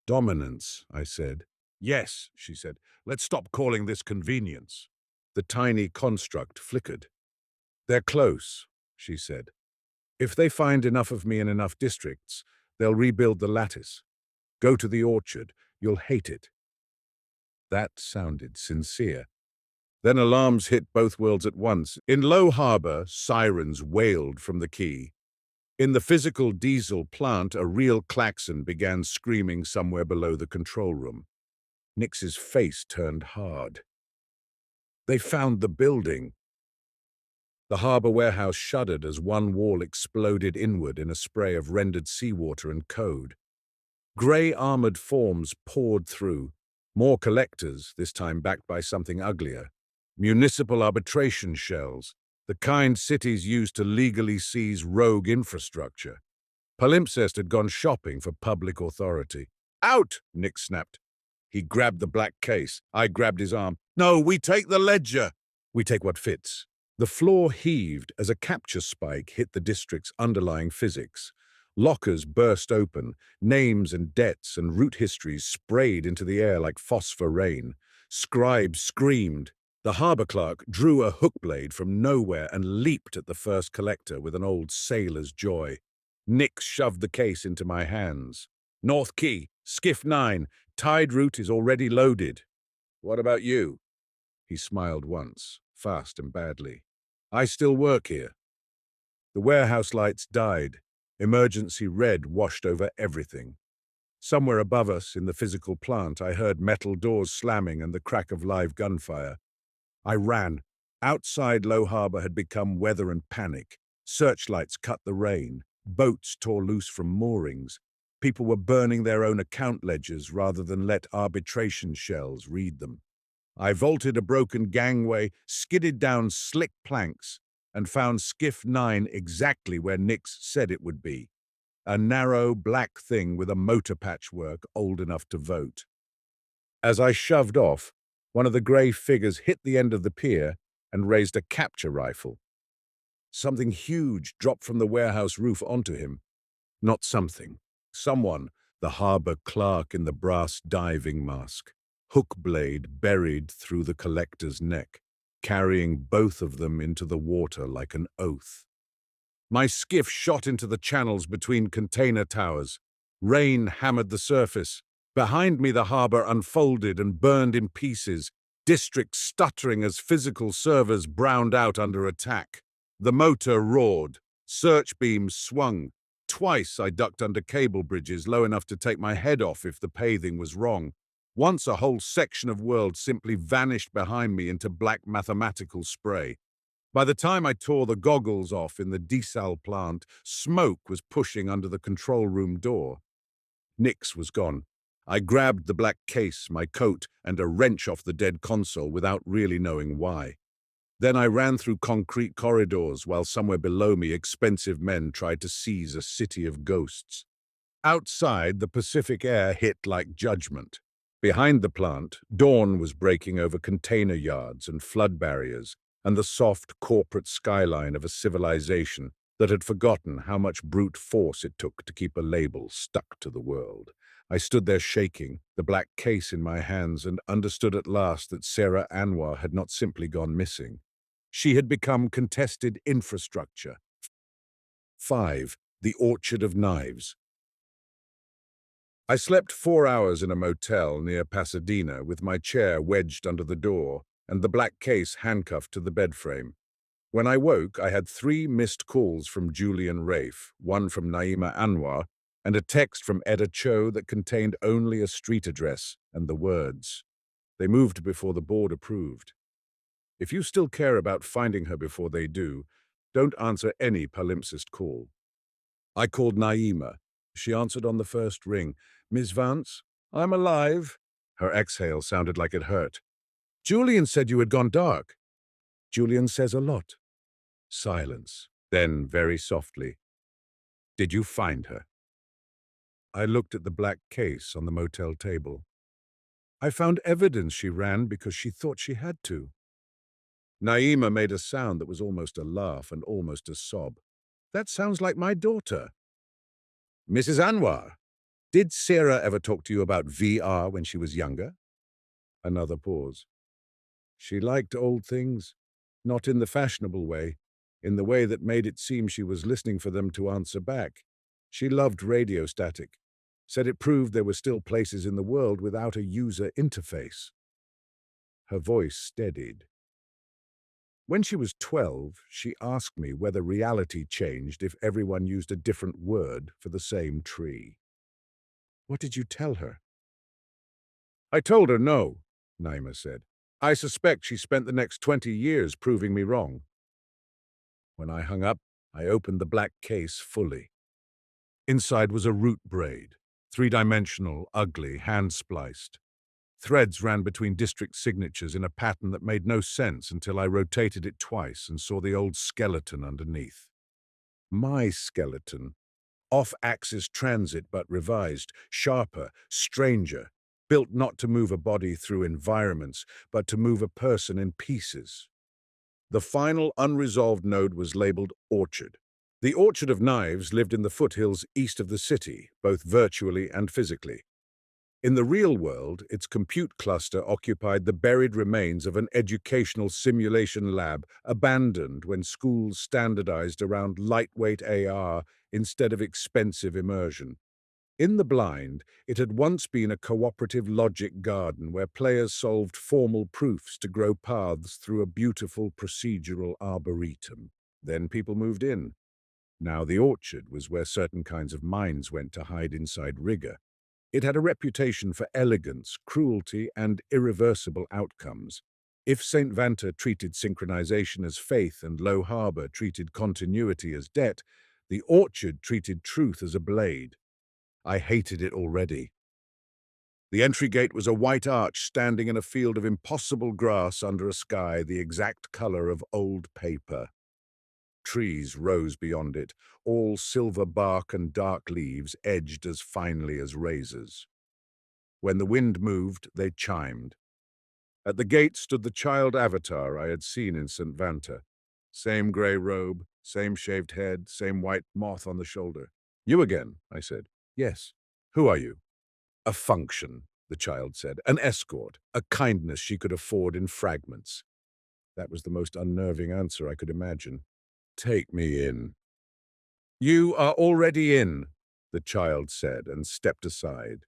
Dominance, I said. Yes, she said. Let's stop calling this convenience. The tiny construct flickered. They're close, she said. If they find enough of me in enough districts, they'll rebuild the lattice. Go to the orchard. You'll hate it. That sounded sincere. Then alarms hit both worlds at once. In Low Harbor, sirens wailed from the quay. In the physical diesel plant, a real klaxon began screaming somewhere below the control room. Nix's face turned hard. They found the building. The harbor warehouse shuddered as one wall exploded inward in a spray of rendered seawater and code. Grey armored forms poured through, more collectors, this time backed by something uglier. Municipal arbitration shells, the kind cities use to legally seize rogue infrastructure. Palimpsest had gone shopping for public authority. Out! Nick snapped. He grabbed the black case. I grabbed his arm. No, we take the ledger. We take what fits. The floor heaved as a capture spike hit the district's underlying physics. Lockers burst open, names and debts and route histories sprayed into the air like phosphor rain. Scribes screamed. The harbor clerk drew a hook blade from nowhere and leaped at the first collector with an old sailor's joy. Nick shoved the case into my hands. North Quay, Skiff 9, tide route is already loaded. What about you? He smiled once, fast and badly. I still work here. The warehouse lights died. Emergency red washed over everything. Somewhere above us, in the physical plant, I heard metal doors slamming and the crack of live gunfire. I ran. Outside Low Harbor had become weather and panic. Searchlights cut the rain. Boats tore loose from moorings. People were burning their own account ledgers rather than let arbitration shells read them. I vaulted a broken gangway, skidded down slick planks, and found Skiff 9 exactly where Nix said it would be. A narrow, black thing with a motor patchwork old enough to vote. As I shoved off, one of the grey figures hit the end of the pier and raised a capture rifle. Something huge dropped from the warehouse roof onto him. Not something. Someone, the harbor clerk in the brass diving mask. Hook blade buried through the collector's neck, carrying both of them into the water like an oath. My skiff shot into the channels between container towers. Rain hammered the surface. Behind me the harbor unfolded and burned in pieces, districts stuttering as physical servers browned out under attack. The motor roared. Search beams swung. Twice I ducked under cable bridges low enough to take my head off if the paving was wrong. Once a whole section of world simply vanished behind me into black mathematical spray. By the time I tore the goggles off in the desal plant, smoke was pushing under the control room door. Nix was gone. I grabbed the black case, my coat, and a wrench off the dead console without really knowing why. Then I ran through concrete corridors while somewhere below me expensive men tried to seize a city of ghosts. Outside, the Pacific air hit like judgment. Behind the plant, dawn was breaking over container yards and flood barriers, and the soft corporate skyline of a civilization that had forgotten how much brute force it took to keep a label stuck to the world. I stood there shaking, the black case in my hands, and understood at last that Sera Anwar had not simply gone missing. She had become contested infrastructure. 5. The Orchard of Knives. I slept 4 hours in a motel near Pasadena with my chair wedged under the door and the black case handcuffed to the bed frame. When I woke, I had 3 missed calls from Julian Rafe, one from Naima Anwar, and a text from Etta Cho that contained only a street address and the words, "They moved before the board approved." If you still care about finding her before they do, don't answer any palimpsest call. I called Naima. She answered on the first ring. "Miss Vance, I'm alive." Her exhale sounded like it hurt. "Julian said you had gone dark." "Julian says a lot." Silence. Then, very softly, "Did you find her?" I looked at the black case on the motel table. "I found evidence she ran because she thought she had to." Naima made a sound that was almost a laugh and almost a sob. "That sounds like my daughter." "Mrs. Anwar, did Sera ever talk to you about VR when she was younger?" Another pause. "She liked old things, not in the fashionable way, in the way that made it seem she was listening for them to answer back. She loved radio static, said it proved there were still places in the world without a user interface." Her voice steadied. "When she was 12, she asked me whether reality changed if everyone used a different word for the same tree." "What did you tell her?" "I told her no," Naima said. "I suspect she spent the next 20 years proving me wrong." When I hung up, I opened the black case fully. Inside was a root braid, 3-dimensional, ugly, hand-spliced. Threads ran between district signatures in a pattern that made no sense until I rotated it twice and saw the old skeleton underneath. My skeleton. Off-axis transit but revised, sharper, stranger, built not to move a body through environments, but to move a person in pieces. The final unresolved node was labeled Orchard. The Orchard of Knives lived in the foothills east of the city, both virtually and physically. In the real world, its compute cluster occupied the buried remains of an educational simulation lab abandoned when schools standardized around lightweight AR instead of expensive immersion. In the blind, it had once been a cooperative logic garden where players solved formal proofs to grow paths through a beautiful procedural arboretum. Then people moved in. Now the orchard was where certain kinds of minds went to hide inside rigor. It had a reputation for elegance, cruelty, and irreversible outcomes. If St. Vanta treated synchronization as faith and Low Harbor treated continuity as debt, the orchard treated truth as a blade. I hated it already. The entry gate was a white arch standing in a field of impossible grass under a sky the exact color of old paper. Trees rose beyond it, all silver bark and dark leaves edged as finely as razors. When the wind moved, they chimed. At the gate stood the child avatar I had seen in St. Vanta. Same grey robe, same shaved head, same white moth on the shoulder. "You again," I said. "Yes." "Who are you?" "A function," the child said. "An escort, a kindness she could afford in fragments." That was the most unnerving answer I could imagine. "Take me in." "You are already in," the child said and stepped aside.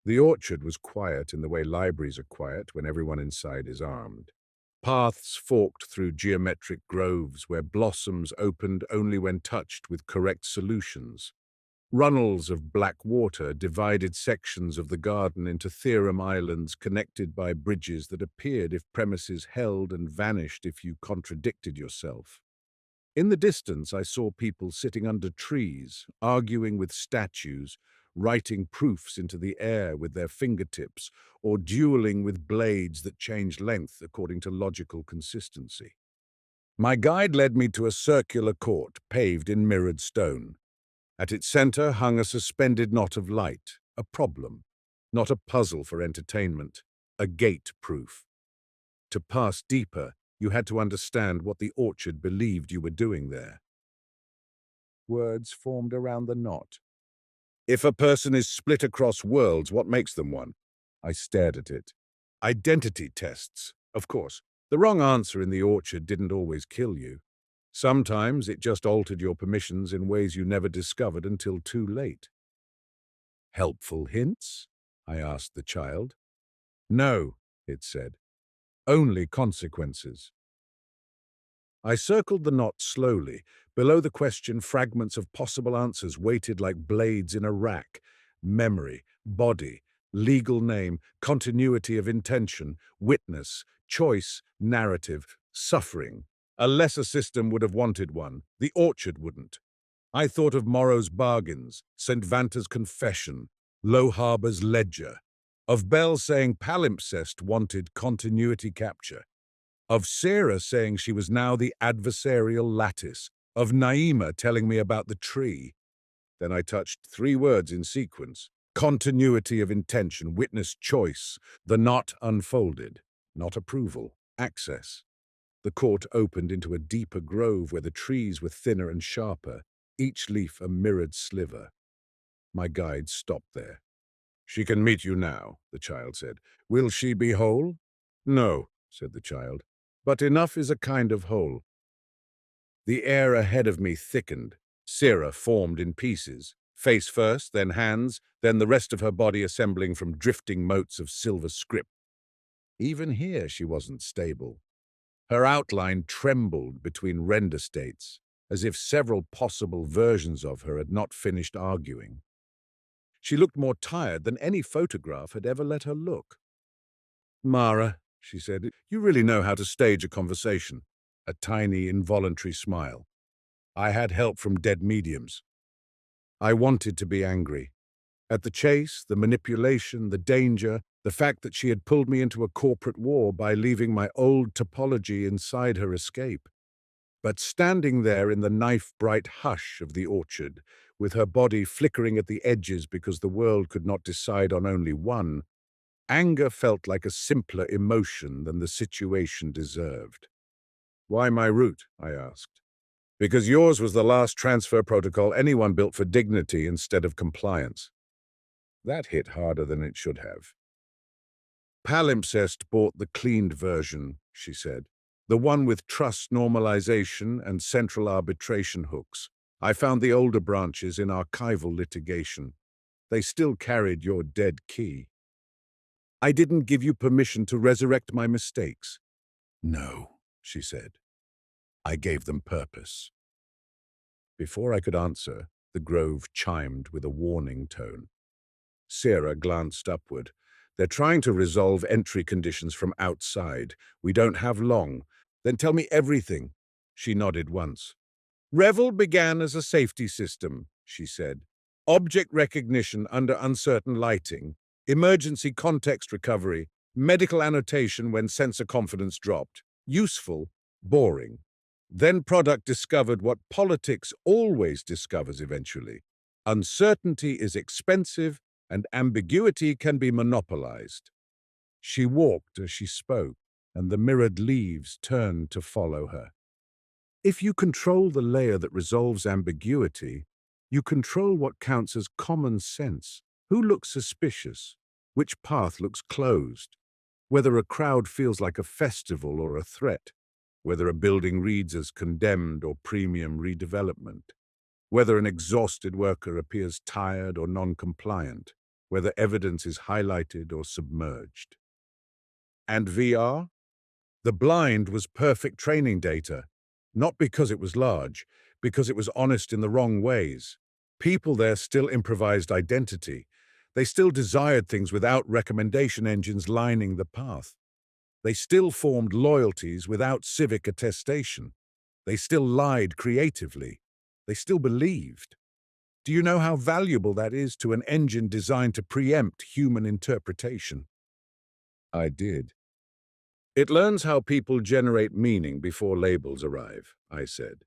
The orchard was quiet in the way libraries are quiet when everyone inside is armed. Paths forked through geometric groves where blossoms opened only when touched with correct solutions. Runnels of black water divided sections of the garden into theorem islands connected by bridges that appeared if premises held and vanished if you contradicted yourself. In the distance, I saw people sitting under trees, arguing with statues, writing proofs into the air with their fingertips, or dueling with blades that changed length according to logical consistency. My guide led me to a circular court paved in mirrored stone. At its center hung a suspended knot of light, a problem, not a puzzle for entertainment, a gate proof. To pass deeper, you had to understand what the orchard believed you were doing there. Words formed around the knot. "If a person is split across worlds, what makes them one?" I stared at it. "Identity tests, of course. The wrong answer in the orchard didn't always kill you. Sometimes it just altered your permissions in ways you never discovered until too late." Helpful hints? I asked the child. No, it said. Only consequences. I circled the knot slowly. Below the question, fragments of possible answers waited like blades in a rack. Memory, body, legal name, continuity of intention, witness, choice, narrative, suffering. A lesser system would have wanted one. The orchard wouldn't. I thought of Morrow's bargains, St. Vanta's confession, Low Harbour's ledger, of Bell saying palimpsest wanted continuity capture, of Sera saying she was now the adversarial lattice, of Naima telling me about the tree. Then I touched 3 words in sequence. Continuity of intention, witness choice, the knot unfolded, not approval, access. The court opened into a deeper grove where the trees were thinner and sharper, each leaf a mirrored sliver. My guide stopped there. She can meet you now, the child said. Will she be whole? No, said the child, but enough is a kind of whole. The air ahead of me thickened. Sera formed in pieces, face first, then hands, then the rest of her body assembling from drifting motes of silver script. Even here she wasn't stable. Her outline trembled between render states, as if several possible versions of her had not finished arguing. She looked more tired than any photograph had ever let her look. Mara, she said, you really know how to stage a conversation. A tiny, involuntary smile. I had help from dead mediums. I wanted to be angry. At the chase, the manipulation, the danger, the fact that she had pulled me into a corporate war by leaving my old topology inside her escape. But standing there in the knife-bright hush of the orchard, with her body flickering at the edges because the world could not decide on only one, anger felt like a simpler emotion than the situation deserved. Why my route? I asked. Because yours was the last transfer protocol anyone built for dignity instead of compliance. That hit harder than it should have. Palimpsest bought the cleaned version, she said. The one with trust normalization and central arbitration hooks. I found the older branches in archival litigation. They still carried your dead key. I didn't give you permission to resurrect my mistakes. No, she said. I gave them purpose. Before I could answer, the grove chimed with a warning tone. Sera glanced upward. They're trying to resolve entry conditions from outside. We don't have long. Then tell me everything. She nodded once. Revel began as a safety system, she said. Object recognition under uncertain lighting, emergency context recovery, medical annotation when sensor confidence dropped. Useful, boring. Then product discovered what politics always discovers eventually. Uncertainty is expensive and ambiguity can be monopolized. She walked as she spoke, and the mirrored leaves turned to follow her. If you control the layer that resolves ambiguity, you control what counts as common sense. Who looks suspicious? Which path looks closed? Whether a crowd feels like a festival or a threat? Whether a building reads as condemned or premium redevelopment? Whether an exhausted worker appears tired or non-compliant? Whether evidence is highlighted or submerged? And VR? The blind was perfect training data, not because it was large, because it was honest in the wrong ways. People there still improvised identity. They still desired things without recommendation engines lining the path. They still formed loyalties without civic attestation. They still lied creatively. They still believed. Do you know how valuable that is to an engine designed to preempt human interpretation? I did. It learns how people generate meaning before labels arrive, I said.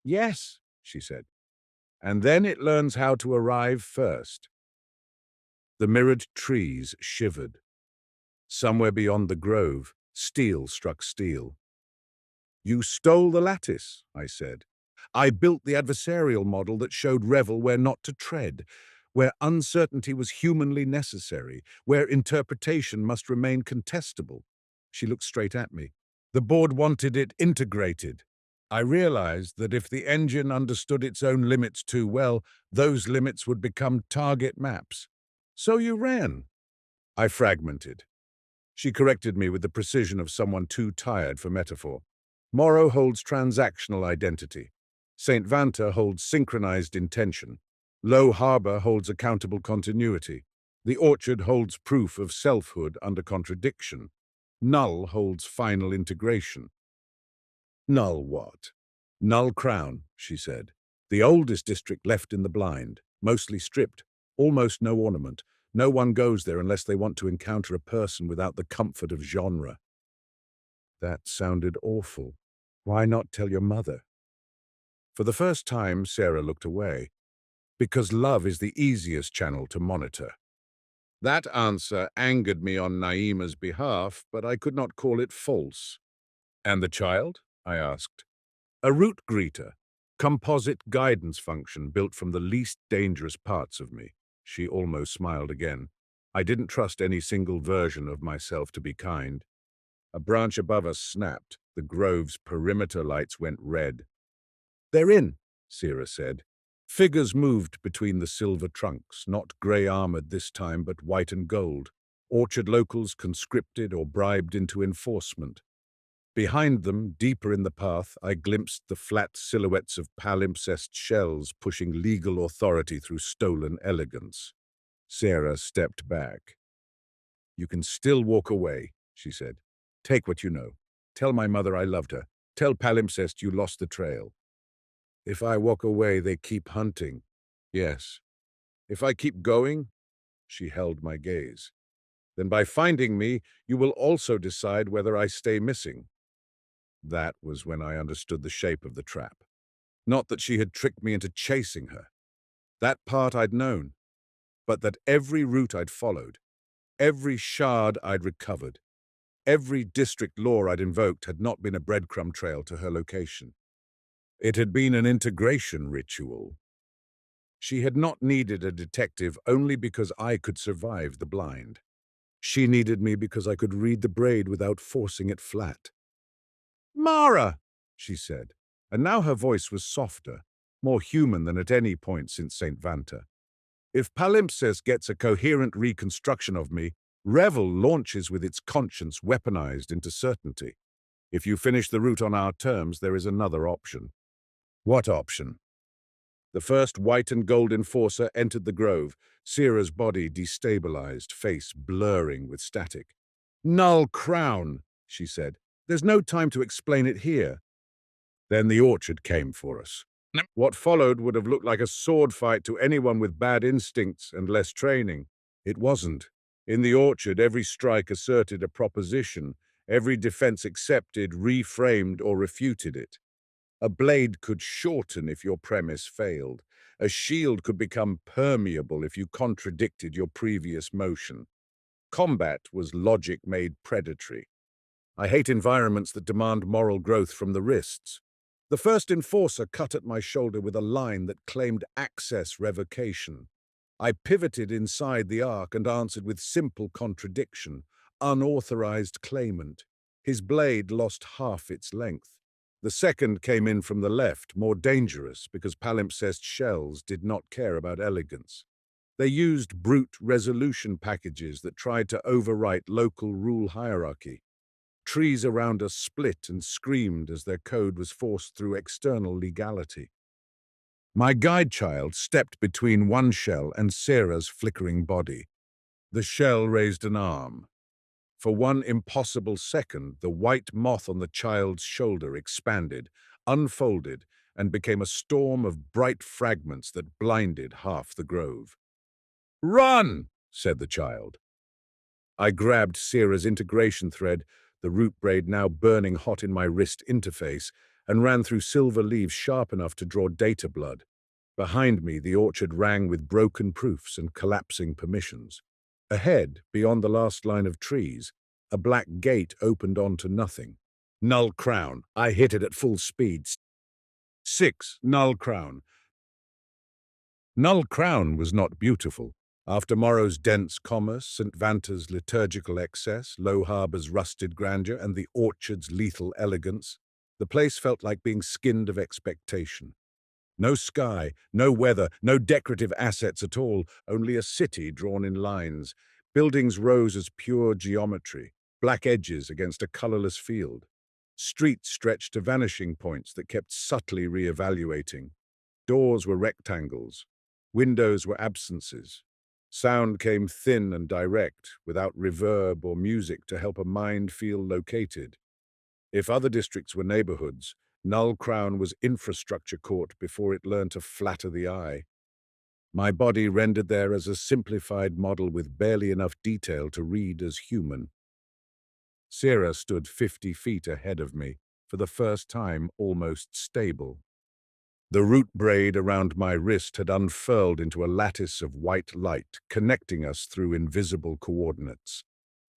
Yes, she said. And then it learns how to arrive first. The mirrored trees shivered. Somewhere beyond the grove, steel struck steel. You stole the lattice, I said. I built the adversarial model that showed Revel where not to tread, where uncertainty was humanly necessary, where interpretation must remain contestable. She looked straight at me. The board wanted it integrated. I realized that if the engine understood its own limits too well, those limits would become target maps. So you ran. I fragmented. She corrected me with the precision of someone too tired for metaphor. Morrow holds transactional identity. St. Vanta holds synchronized intention. Low Harbor holds accountable continuity. The Orchard holds proof of selfhood under contradiction. Null holds final integration. Null what? Null Crown, she said. The oldest district left in the blind, mostly stripped, almost no ornament. No one goes there unless they want to encounter a person without the comfort of genre. That sounded awful. Why not tell your mother? For the first time, Sera looked away. Because love is the easiest channel to monitor. That answer angered me on Naima's behalf, but I could not call it false. And the child? I asked. A route greeter, composite guidance function built from the least dangerous parts of me. She almost smiled again. I didn't trust any single version of myself to be kind. A branch above us snapped. The grove's perimeter lights went red. They're in, Sera said. Figures moved between the silver trunks, not grey-armored this time, but white and gold. Orchard locals conscripted or bribed into enforcement. Behind them, deeper in the path, I glimpsed the flat silhouettes of palimpsest shells pushing legal authority through stolen elegance. Sera stepped back. You can still walk away, she said. Take what you know. Tell my mother I loved her. Tell palimpsest you lost the trail. If I walk away, they keep hunting. Yes. If I keep going, she held my gaze. Then by finding me, you will also decide whether I stay missing. That was when I understood the shape of the trap. Not that she had tricked me into chasing her. That part I'd known. But that every route I'd followed, every shard I'd recovered, every district law I'd invoked had not been a breadcrumb trail to her location. It had been an integration ritual. She had not needed a detective only because I could survive the blind. She needed me because I could read the braid without forcing it flat. Mara, she said, and now her voice was softer, more human than at any point since St. Vanta. If palimpsest gets a coherent reconstruction of me, Revel launches with its conscience weaponized into certainty. If you finish the route on our terms, there is another option. What option? The first white and gold enforcer entered the grove, Sera's body destabilized, face blurring with static. Null Crown, she said. There's no time to explain it here. Then the Orchard came for us. What followed would have looked like a sword fight to anyone with bad instincts and less training. It wasn't. In the Orchard, every strike asserted a proposition, every defense accepted, reframed, or refuted it. A blade could shorten if your premise failed. A shield could become permeable if you contradicted your previous motion. Combat was logic made predatory. I hate environments that demand moral growth from the wrists. The first enforcer cut at my shoulder with a line that claimed access revocation. I pivoted inside the arc and answered with simple contradiction. Unauthorized claimant. His blade lost half its length. The second came in from the left, more dangerous because palimpsest shells did not care about elegance. They used brute resolution packages that tried to overwrite local rule hierarchy. Trees around us split and screamed as their code was forced through external legality. My guide child stepped between one shell and Sera's flickering body. The shell raised an arm. For one impossible second, the white moth on the child's shoulder expanded, unfolded, and became a storm of bright fragments that blinded half the grove. "Run!" said the child. I grabbed Sera's integration thread, the root braid now burning hot in my wrist interface, and ran through silver leaves sharp enough to draw data blood. Behind me, the orchard rang with broken proofs and collapsing permissions. Ahead, beyond the last line of trees, a black gate opened onto nothing. Null Crown. I hit it at full speed. 6. Null Crown. Null Crown was not beautiful. After Morrow's dense commerce, St. Vanta's liturgical excess, Low Harbor's rusted grandeur, and the orchard's lethal elegance, the place felt like being skinned of expectation. No sky, no weather, no decorative assets at all, only a city drawn in lines. Buildings rose as pure geometry, black edges against a colorless field. Streets stretched to vanishing points that kept subtly re-evaluating. Doors were rectangles. Windows were absences. Sound came thin and direct, without reverb or music to help a mind feel located. If other districts were neighborhoods, Null Crown was infrastructure court before it learned to flatter the eye. My body rendered there as a simplified model with barely enough detail to read as human. Sera stood 50 feet ahead of me, for the first time almost stable. The root braid around my wrist had unfurled into a lattice of white light, connecting us through invisible coordinates.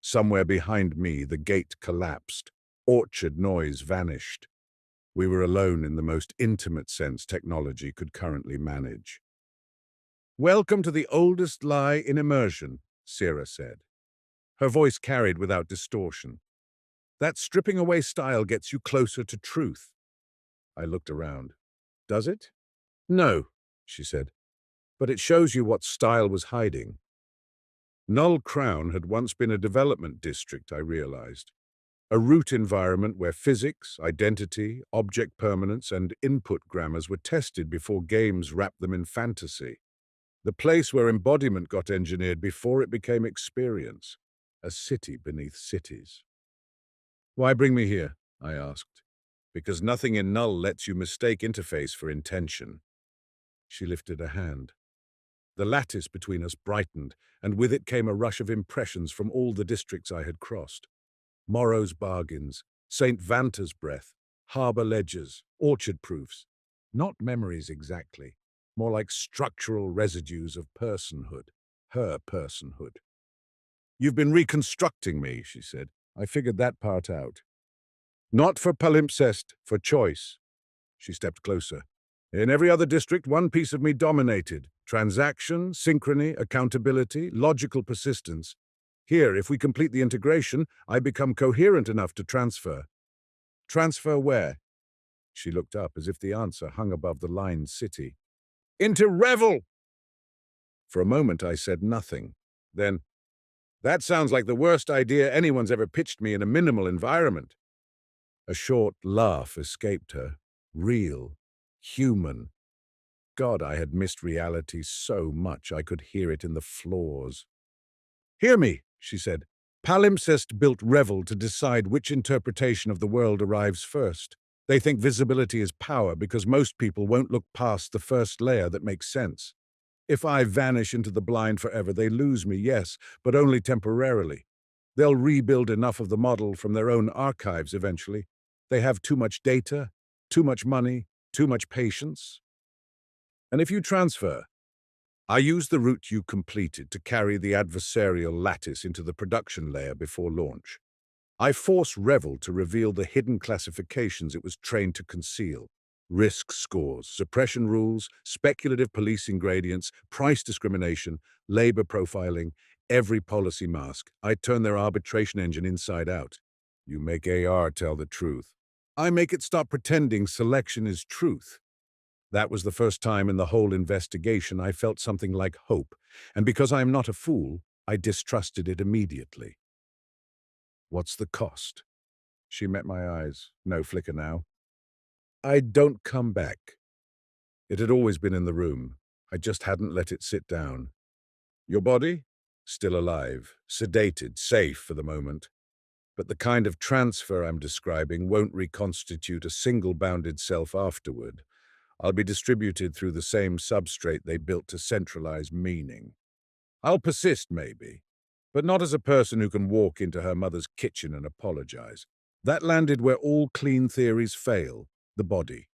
Somewhere behind me, the gate collapsed. Orchard noise vanished. We were alone in the most intimate sense technology could currently manage. "Welcome to the oldest lie in immersion," Sera said. Her voice carried without distortion. "That stripping away style gets you closer to truth." I looked around. "Does it?" "No," she said, "but it shows you what style was hiding." Null Crown had once been a development district, I realized. A root environment where physics, identity, object permanence, and input grammars were tested before games wrapped them in fantasy. The place where embodiment got engineered before it became experience. A city beneath cities. "Why bring me here?" I asked. "Because nothing in Null lets you mistake interface for intention." She lifted a hand. The lattice between us brightened, and with it came a rush of impressions from all the districts I had crossed. Morrow's bargains, St. Vanta's breath, harbour ledgers, orchard proofs. Not memories exactly, more like structural residues of personhood, her personhood. "You've been reconstructing me," she said. "I figured that part out." "Not for palimpsest, for choice." She stepped closer. "In every other district, one piece of me dominated. Transaction, synchrony, accountability, logical persistence. Here, if we complete the integration, I become coherent enough to transfer." "Transfer where?" She looked up as if the answer hung above the lined city. "Into revel!" For a moment I said nothing. Then, "That sounds like the worst idea anyone's ever pitched me in a minimal environment." A short laugh escaped her. Real. Human. God, I had missed reality so much I could hear it in the floors. "Hear me," she said. "Palimpsest built Revel to decide which interpretation of the world arrives first. They think visibility is power because most people won't look past the first layer that makes sense. If I vanish into the blind forever, they lose me, yes, but only temporarily. They'll rebuild enough of the model from their own archives eventually. They have too much data, too much money, too much patience. And if you transfer, I use the route you completed to carry the adversarial lattice into the production layer before launch. I force Revel to reveal the hidden classifications it was trained to conceal. Risk scores, suppression rules, speculative policing gradients, price discrimination, labor profiling, every policy mask. I turn their arbitration engine inside out. You make AR tell the truth. I make it stop pretending selection is truth. That was the first time in the whole investigation I felt something like hope, and because I am not a fool, I distrusted it immediately. "What's the cost?" She met my eyes. No flicker now. "I don't come back." It had always been in the room. I just hadn't let it sit down. "Your body?" "Still alive, sedated, safe for the moment. But the kind of transfer I'm describing won't reconstitute a single-bounded self afterward. I'll be distributed through the same substrate they built to centralize meaning. I'll persist, maybe, but not as a person who can walk into her mother's kitchen and apologize. That landed where all clean theories fail, the body.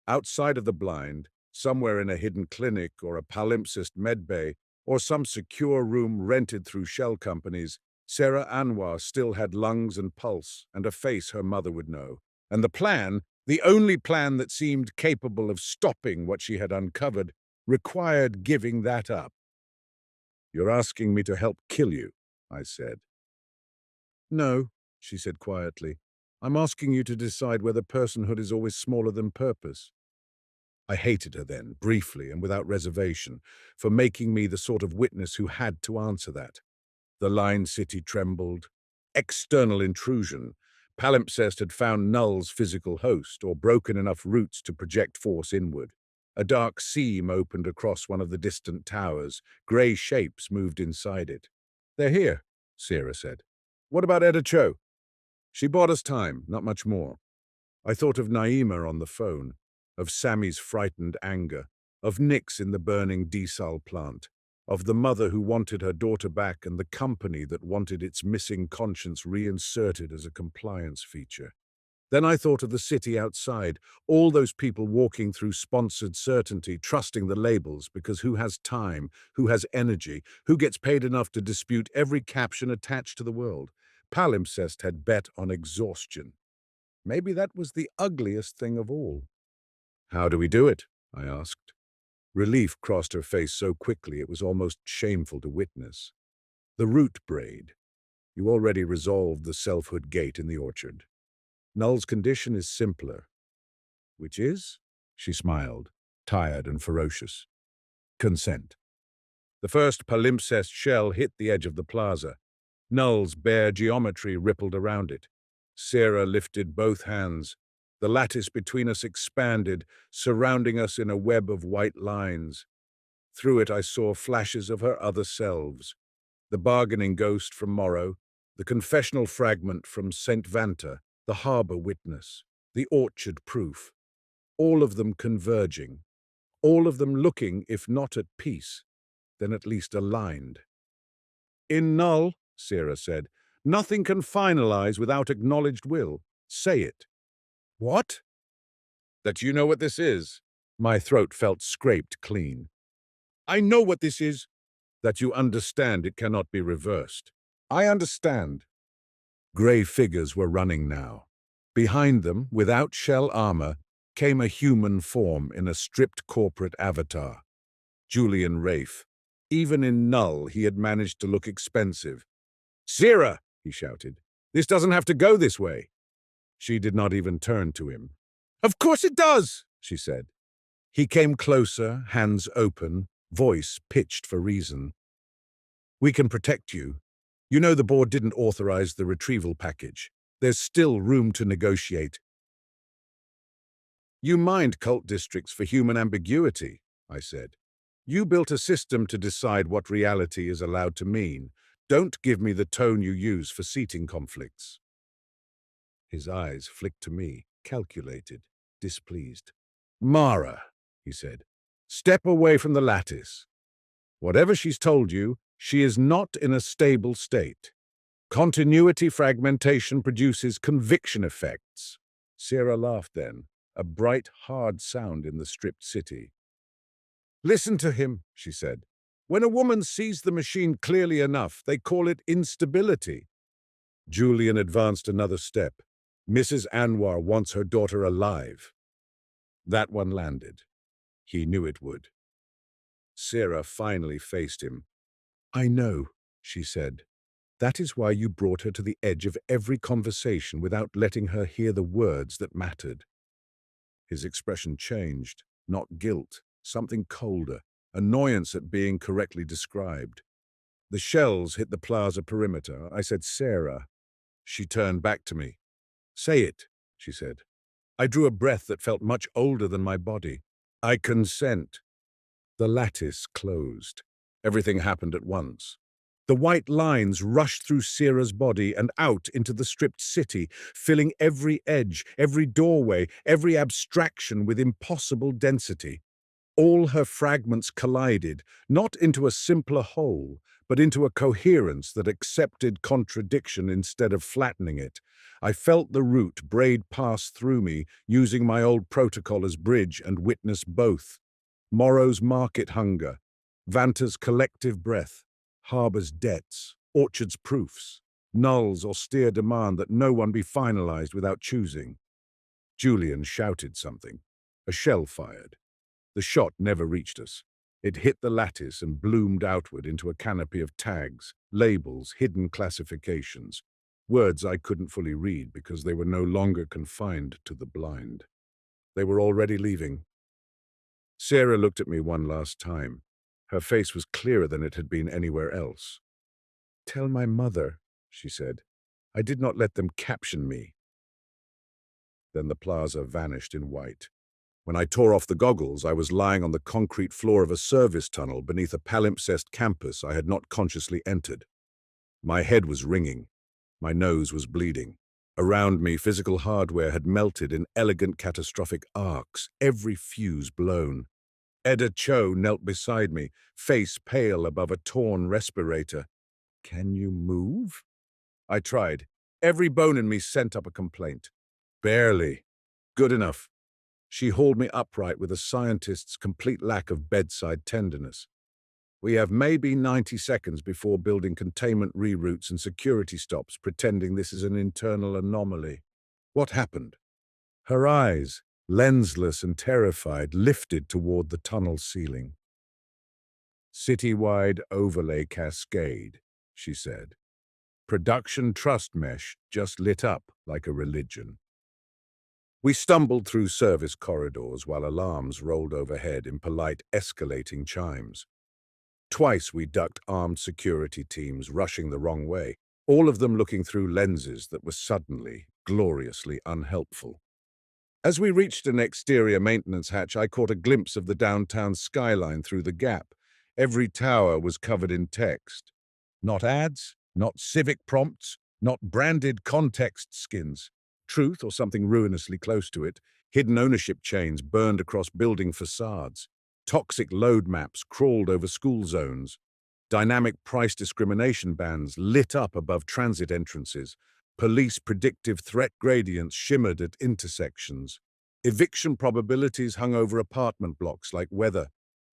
Outside of the blind, somewhere in a hidden clinic or a palimpsest medbay, or some secure room rented through shell companies, Sera Anwar still had lungs and pulse and a face her mother would know. And the plan, the only plan that seemed capable of stopping what she had uncovered, required giving that up. "You're asking me to help kill you," I said. "No," she said quietly. "I'm asking you to decide whether personhood is always smaller than purpose." I hated her then, briefly and without reservation, for making me the sort of witness who had to answer that. The line city trembled. External intrusion. Palimpsest had found Null's physical host, or broken enough roots to project force inward. A dark seam opened across one of the distant towers. Grey shapes moved inside it. "They're here," Sera said. "What about Eda Cho?" "She bought us time, not much more." I thought of Naima on the phone, of Sammy's frightened anger, of Nix in the burning desal plant, of the mother who wanted her daughter back and the company that wanted its missing conscience reinserted as a compliance feature. Then I thought of the city outside, all those people walking through sponsored certainty, trusting the labels because who has time, who has energy, who gets paid enough to dispute every caption attached to the world? Palimpsest had bet on exhaustion. Maybe that was the ugliest thing of all. "How do we do it?" I asked. Relief crossed her face so quickly it was almost shameful to witness. "The root braid. You already resolved the selfhood gate in the orchard. Null's condition is simpler." "Which is?" She smiled, tired and ferocious. "Consent." The first palimpsest shell hit the edge of the plaza. Null's bare geometry rippled around it. Sera lifted both hands. The lattice between us expanded, surrounding us in a web of white lines. Through it I saw flashes of her other selves. The bargaining ghost from Morrow, the confessional fragment from St. Vanta, the harbour witness, the orchard proof. All of them converging. All of them looking, if not at peace, then at least aligned. "In Null," Sera said, "nothing can finalize without acknowledged will. Say it." "What?" "That you know what this is." My throat felt scraped clean. "I know what this is." "That you understand it cannot be reversed." "I understand." Grey figures were running now. Behind them, without shell armor, came a human form in a stripped corporate avatar. Julian Rafe. Even in Null, he had managed to look expensive. "Sera!" he shouted. "This doesn't have to go this way." She did not even turn to him. "Of course it does," she said. He came closer, hands open, voice pitched for reason. "We can protect you. You know the board didn't authorize the retrieval package. There's still room to negotiate." "You mind cult districts for human ambiguity," I said. "You built a system to decide what reality is allowed to mean. Don't give me the tone you use for seating conflicts." His eyes flicked to me, calculated, displeased. "Mara," he said, "step away from the lattice. Whatever she's told you, she is not in a stable state. Continuity fragmentation produces conviction effects." Sera laughed then, a bright, hard sound in the stripped city. "Listen to him," she said. "When a woman sees the machine clearly enough, they call it instability." Julian advanced another step. "Mrs. Anwar wants her daughter alive." That one landed. He knew it would. Sera finally faced him. "I know," she said. "That is why you brought her to the edge of every conversation without letting her hear the words that mattered." His expression changed, not guilt, something colder, annoyance at being correctly described. "The shells hit the plaza perimeter. I said, 'Sera.' She turned back to me. 'Say it,' she said. I drew a breath that felt much older than my body. 'I consent.'" The lattice closed. Everything happened at once. The white lines rushed through Sera's body and out into the stripped city, filling every edge, every doorway, every abstraction with impossible density. All her fragments collided, not into a simpler whole, but into a coherence that accepted contradiction instead of flattening it. I felt the root braid pass through me, using my old protocol as bridge, and witness both. Morrow's market hunger, Vanta's collective breath, Harbour's debts, Orchard's proofs, Null's austere demand that no one be finalized without choosing. Julian shouted something. A shell fired. The shot never reached us. It hit the lattice and bloomed outward into a canopy of tags, labels, hidden classifications, words I couldn't fully read because they were no longer confined to the blind. They were already leaving. Sera looked at me one last time. Her face was clearer than it had been anywhere else. "Tell my mother," she said. "I did not let them caption me." Then the plaza vanished in white. When I tore off the goggles, I was lying on the concrete floor of a service tunnel beneath a palimpsest campus I had not consciously entered. My head was ringing. My nose was bleeding. Around me, physical hardware had melted in elegant catastrophic arcs, every fuse blown. Edda Cho knelt beside me, face pale above a torn respirator. "Can you move?" I tried. Every bone in me sent up a complaint. "Barely. Good enough." She hauled me upright with a scientist's complete lack of bedside tenderness. "We have maybe 90 seconds before building containment reroutes and security stops, pretending this is an internal anomaly." What happened? Her eyes, lensless and terrified, lifted toward the tunnel ceiling. "Citywide overlay cascade," she said. "Production trust mesh just lit up like a religion." We stumbled through service corridors while alarms rolled overhead in polite, escalating chimes. Twice we ducked armed security teams rushing the wrong way, all of them looking through lenses that were suddenly, gloriously unhelpful. As we reached an exterior maintenance hatch, I caught a glimpse of the downtown skyline through the gap. Every tower was covered in text. Not ads, not civic prompts, not branded context skins. Truth, or something ruinously close to it. Hidden ownership chains burned across building facades. Toxic load maps crawled over school zones. Dynamic price discrimination bans lit up above transit entrances. Police predictive threat gradients shimmered at intersections. Eviction probabilities hung over apartment blocks like weather.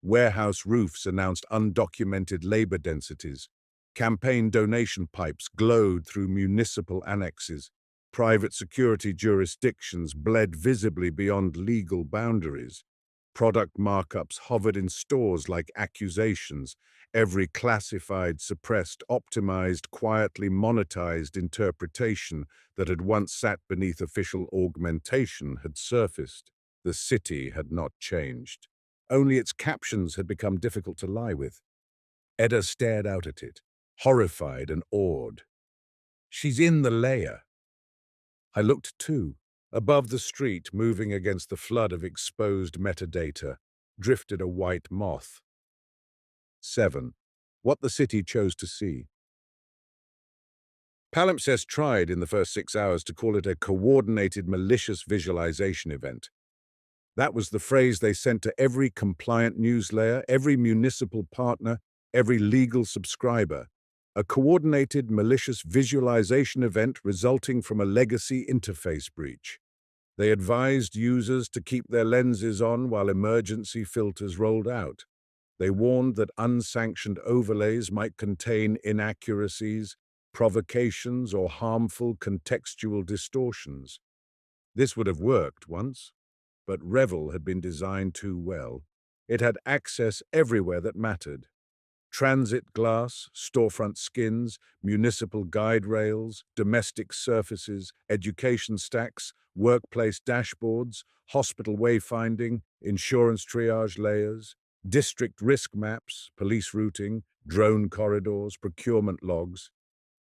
Warehouse roofs announced undocumented labor densities. Campaign donation pipes glowed through municipal annexes. Private security jurisdictions bled visibly beyond legal boundaries. Product markups hovered in stores like accusations. Every classified, suppressed, optimized, quietly monetized interpretation that had once sat beneath official augmentation had surfaced. The city had not changed. Only its captions had become difficult to lie with. Edda stared out at it, horrified and awed. "She's in the layer." I looked too. Above the street, moving against the flood of exposed metadata, drifted a white moth. 7. What the city chose to see. Palimpsest tried in the first 6 hours to call it a coordinated malicious visualization event. That was the phrase they sent to every compliant news layer, every municipal partner, every legal subscriber. A coordinated malicious visualization event resulting from a legacy interface breach. They advised users to keep their lenses on while emergency filters rolled out. They warned that unsanctioned overlays might contain inaccuracies, provocations, or harmful contextual distortions. This would have worked once, but Revel had been designed too well. It had access everywhere that mattered. Transit glass, storefront skins, municipal guide rails, domestic surfaces, education stacks, workplace dashboards, hospital wayfinding, insurance triage layers, district risk maps, police routing, drone corridors, procurement logs.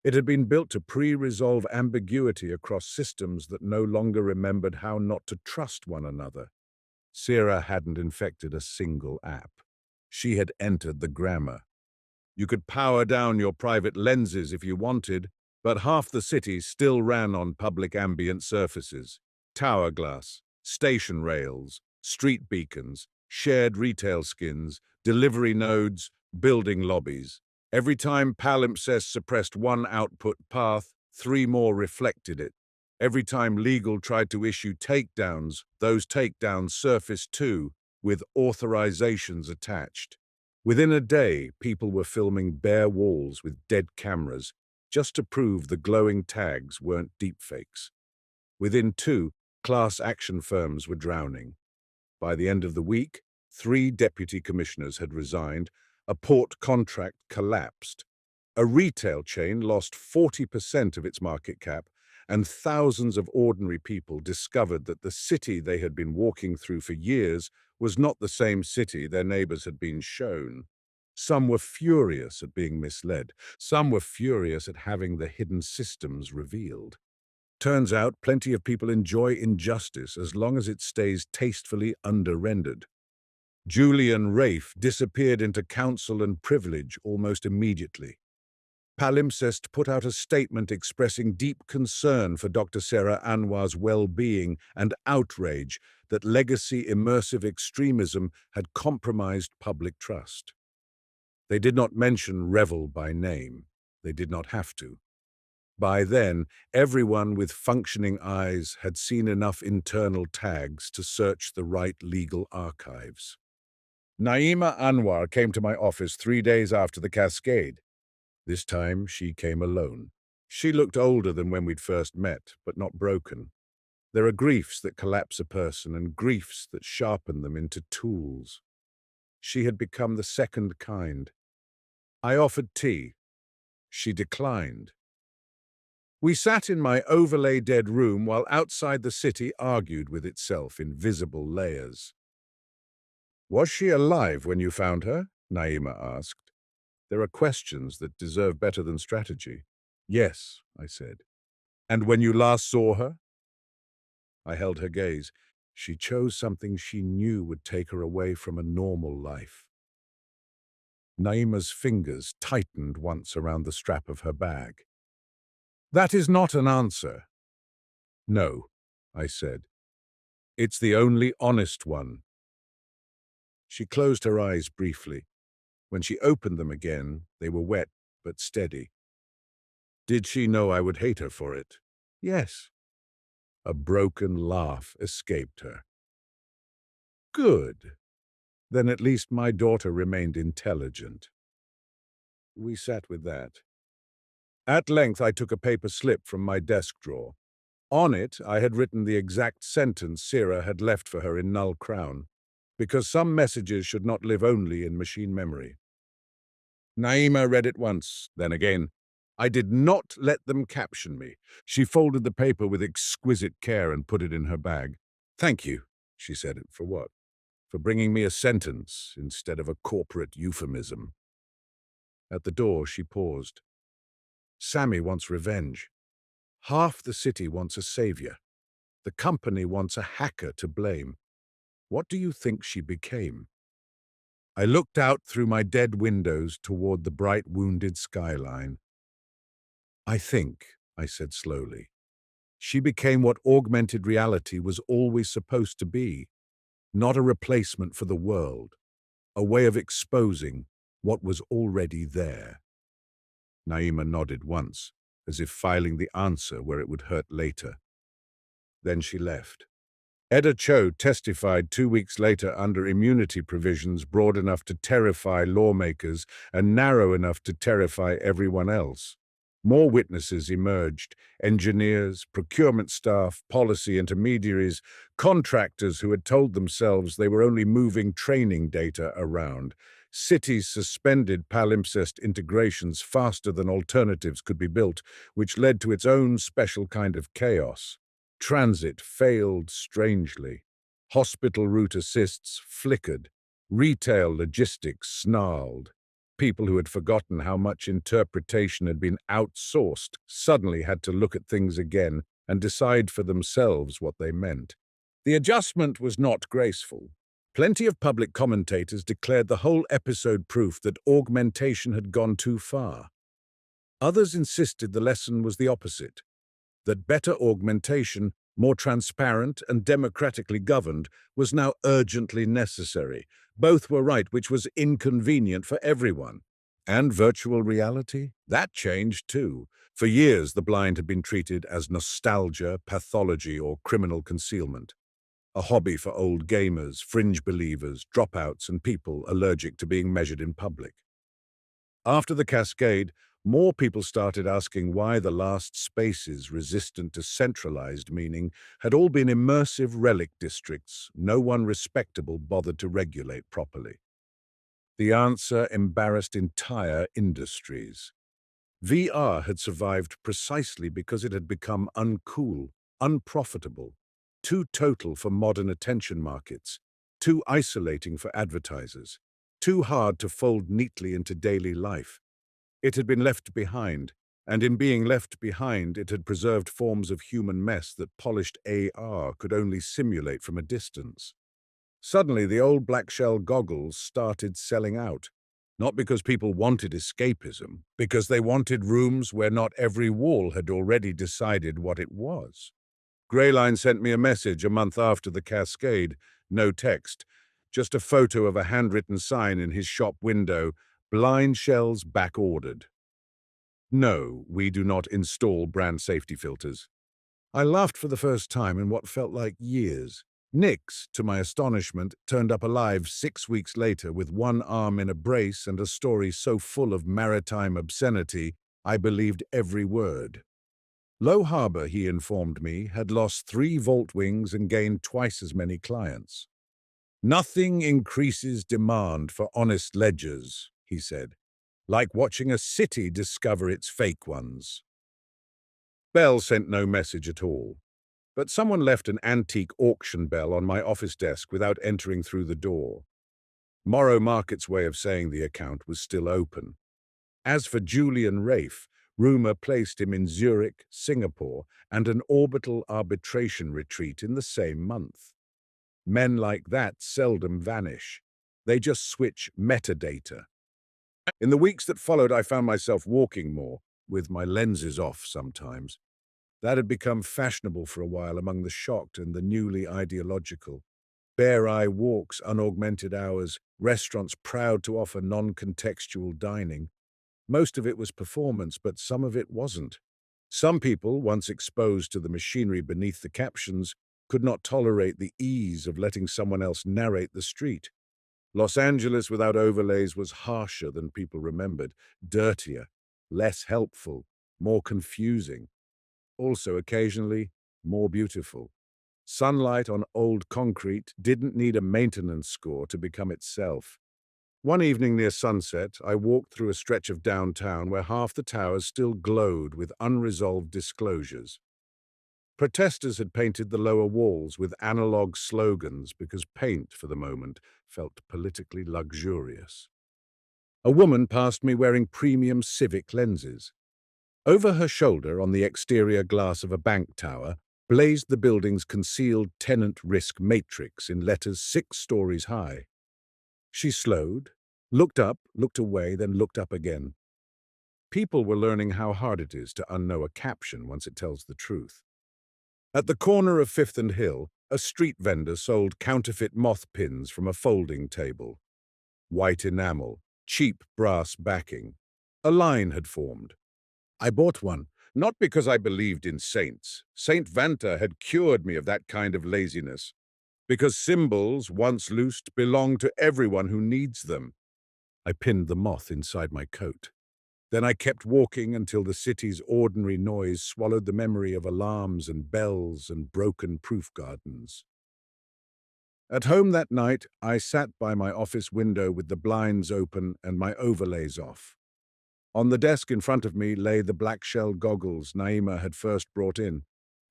It had been built to pre-resolve ambiguity across systems that no longer remembered how not to trust one another. Sera hadn't infected a single app. She had entered the grammar. You could power down your private lenses if you wanted, but half the city still ran on public ambient surfaces. Tower glass, station rails, street beacons, shared retail skins, delivery nodes, building lobbies. Every time palimpsest suppressed one output path, 3 more reflected it. Every time legal tried to issue takedowns, those takedowns surfaced too, with authorizations attached. Within a day, people were filming bare walls with dead cameras just to prove the glowing tags weren't deepfakes. Within 2, class action firms were drowning. By the end of the week, 3 deputy commissioners had resigned, a port contract collapsed. A retail chain lost 40% of its market cap, and thousands of ordinary people discovered that the city they had been walking through for years was not the same city their neighbors had been shown. Some were furious at being misled. Some were furious at having the hidden systems revealed. Turns out plenty of people enjoy injustice as long as it stays tastefully under-rendered. Julian Rafe disappeared into counsel and privilege almost immediately. Palimpsest put out a statement expressing deep concern for Dr. Sera Anwar's well-being and outrage that legacy immersive extremism had compromised public trust. They did not mention Revel by name. They did not have to. By then, everyone with functioning eyes had seen enough internal tags to search the right legal archives. Naima Anwar came to my office 3 days after the cascade. This time, she came alone. She looked older than when we'd first met, but not broken. There are griefs that collapse a person and griefs that sharpen them into tools. She had become the second kind. I offered tea. She declined. We sat in my overlay-dead room while outside the city argued with itself in visible layers. "Was she alive when you found her?" Naima asked. "There are questions that deserve better than strategy." "Yes," I said. "And when you last saw her?" I held her gaze. She chose something she knew would take her away from a normal life. Naima's fingers tightened once around the strap of her bag. "That is not an answer." "No," I said. "It's the only honest one." She closed her eyes briefly. When she opened them again, they were wet but steady. "Did she know I would hate her for it?" "Yes." A broken laugh escaped her. "Good. Then at least my daughter remained intelligent." We sat with that. At length I took a paper slip from my desk drawer. On it I had written the exact sentence Sera had left for her in Null Crown, because some messages should not live only in machine memory. Naima read it once, then again. I did not let them caption me. She folded the paper with exquisite care and put it in her bag. "Thank you," she said. "For what?" "For bringing me a sentence instead of a corporate euphemism." At the door she paused. "Sammy wants revenge. Half the city wants a savior. The company wants a hacker to blame. What do you think she became?" I looked out through my dead windows toward the bright wounded skyline. "I think," I said slowly, "she became what augmented reality was always supposed to be, not a replacement for the world, a way of exposing what was already there." Naima nodded once, as if filing the answer where it would hurt later. Then she left. Edda Cho testified 2 weeks later under immunity provisions broad enough to terrify lawmakers and narrow enough to terrify everyone else. More witnesses emerged: engineers, procurement staff, policy intermediaries, contractors who had told themselves they were only moving training data around. Cities suspended palimpsest integrations faster than alternatives could be built, which led to its own special kind of chaos. Transit failed strangely. Hospital route assists flickered. Retail logistics snarled. People who had forgotten how much interpretation had been outsourced suddenly had to look at things again and decide for themselves what they meant. The adjustment was not graceful. Plenty of public commentators declared the whole episode proof that augmentation had gone too far. Others insisted the lesson was the opposite, that better augmentation, more transparent and democratically governed, was now urgently necessary. Both were right, which was inconvenient for everyone. And virtual reality? That changed too. For years, the blind had been treated as nostalgia, pathology, or criminal concealment. A hobby for old gamers, fringe believers, dropouts, and people allergic to being measured in public. After the cascade, more people started asking why the last spaces resistant to centralized meaning had all been immersive relic districts no one respectable bothered to regulate properly. The answer embarrassed entire industries. VR had survived precisely because it had become uncool, unprofitable, too total for modern attention markets, too isolating for advertisers, too hard to fold neatly into daily life. It had been left behind, and in being left behind, it had preserved forms of human mess that polished AR could only simulate from a distance. Suddenly, the old black-shell goggles started selling out, not because people wanted escapism, because they wanted rooms where not every wall had already decided what it was. Greyline sent me a message a month after the cascade, no text, just a photo of a handwritten sign in his shop window, "Blind shells back-ordered." No, we do not install brand safety filters. I laughed for the first time in what felt like years. Nix, to my astonishment, turned up alive 6 weeks later with one arm in a brace and a story so full of maritime obscenity, I believed every word. Low Harbor, he informed me, had lost 3 Volt wings and gained twice as many clients. Nothing increases demand for honest ledgers, he said, like watching a city discover its fake ones. Bell sent no message at all, but someone left an antique auction bell on my office desk without entering through the door. Morrow Market's way of saying the account was still open. As for Julian Rafe, rumor placed him in Zurich, Singapore, and an orbital arbitration retreat in the same month. Men like that seldom vanish. They just switch metadata. In the weeks that followed, I found myself walking more, with my lenses off sometimes. That had become fashionable for a while among the shocked and the newly ideological. Bare-eye walks, unaugmented hours, restaurants proud to offer non-contextual dining. Most of it was performance, but some of it wasn't. Some people, once exposed to the machinery beneath the captions, could not tolerate the ease of letting someone else narrate the street. Los Angeles without overlays was harsher than people remembered, dirtier, less helpful, more confusing. Also, occasionally, more beautiful. Sunlight on old concrete didn't need a maintenance score to become itself. One evening near sunset, I walked through a stretch of downtown where half the towers still glowed with unresolved disclosures. Protesters had painted the lower walls with analog slogans because paint, for the moment, felt politically luxurious. A woman passed me wearing premium Civic lenses. Over her shoulder, on the exterior glass of a bank tower, blazed the building's concealed tenant risk matrix in letters 6 stories high. She slowed, looked up, looked away, then looked up again. People were learning how hard it is to unknow a caption once it tells the truth. At the corner of 5th and Hill, a street vendor sold counterfeit moth pins from a folding table. White enamel, cheap brass backing. A line had formed. I bought one, not because I believed in saints. Saint Vanta had cured me of that kind of laziness. Because symbols, once loosed, belong to everyone who needs them. I pinned the moth inside my coat. Then I kept walking until the city's ordinary noise swallowed the memory of alarms and bells and broken proof gardens. At home that night, I sat by my office window with the blinds open and my overlays off. On the desk in front of me lay the black-shell goggles Naima had first brought in,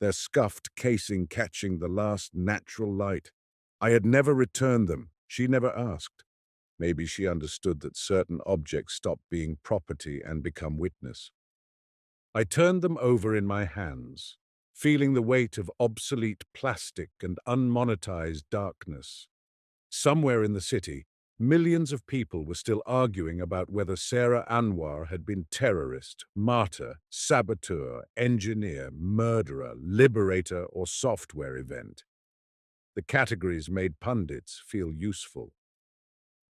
their scuffed casing catching the last natural light. I had never returned them. She never asked. Maybe she understood that certain objects stop being property and become witness. I turned them over in my hands, feeling the weight of obsolete plastic and unmonetized darkness. Somewhere in the city, millions of people were still arguing about whether Sera Anwar had been terrorist, martyr, saboteur, engineer, murderer, liberator, or software event. The categories made pundits feel useful.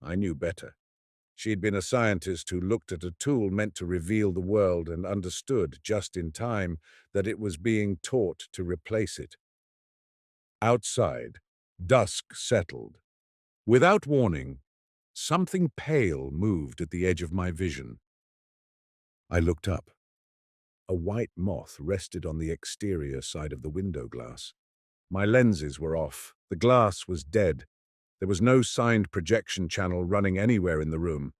I knew better. She'd been a scientist who looked at a tool meant to reveal the world and understood, just in time, that it was being taught to replace it. Outside, dusk settled. Without warning, something pale moved at the edge of my vision. I looked up. A white moth rested on the exterior side of the window glass. My lenses were off. The glass was dead. There was no signed projection channel running anywhere in the room.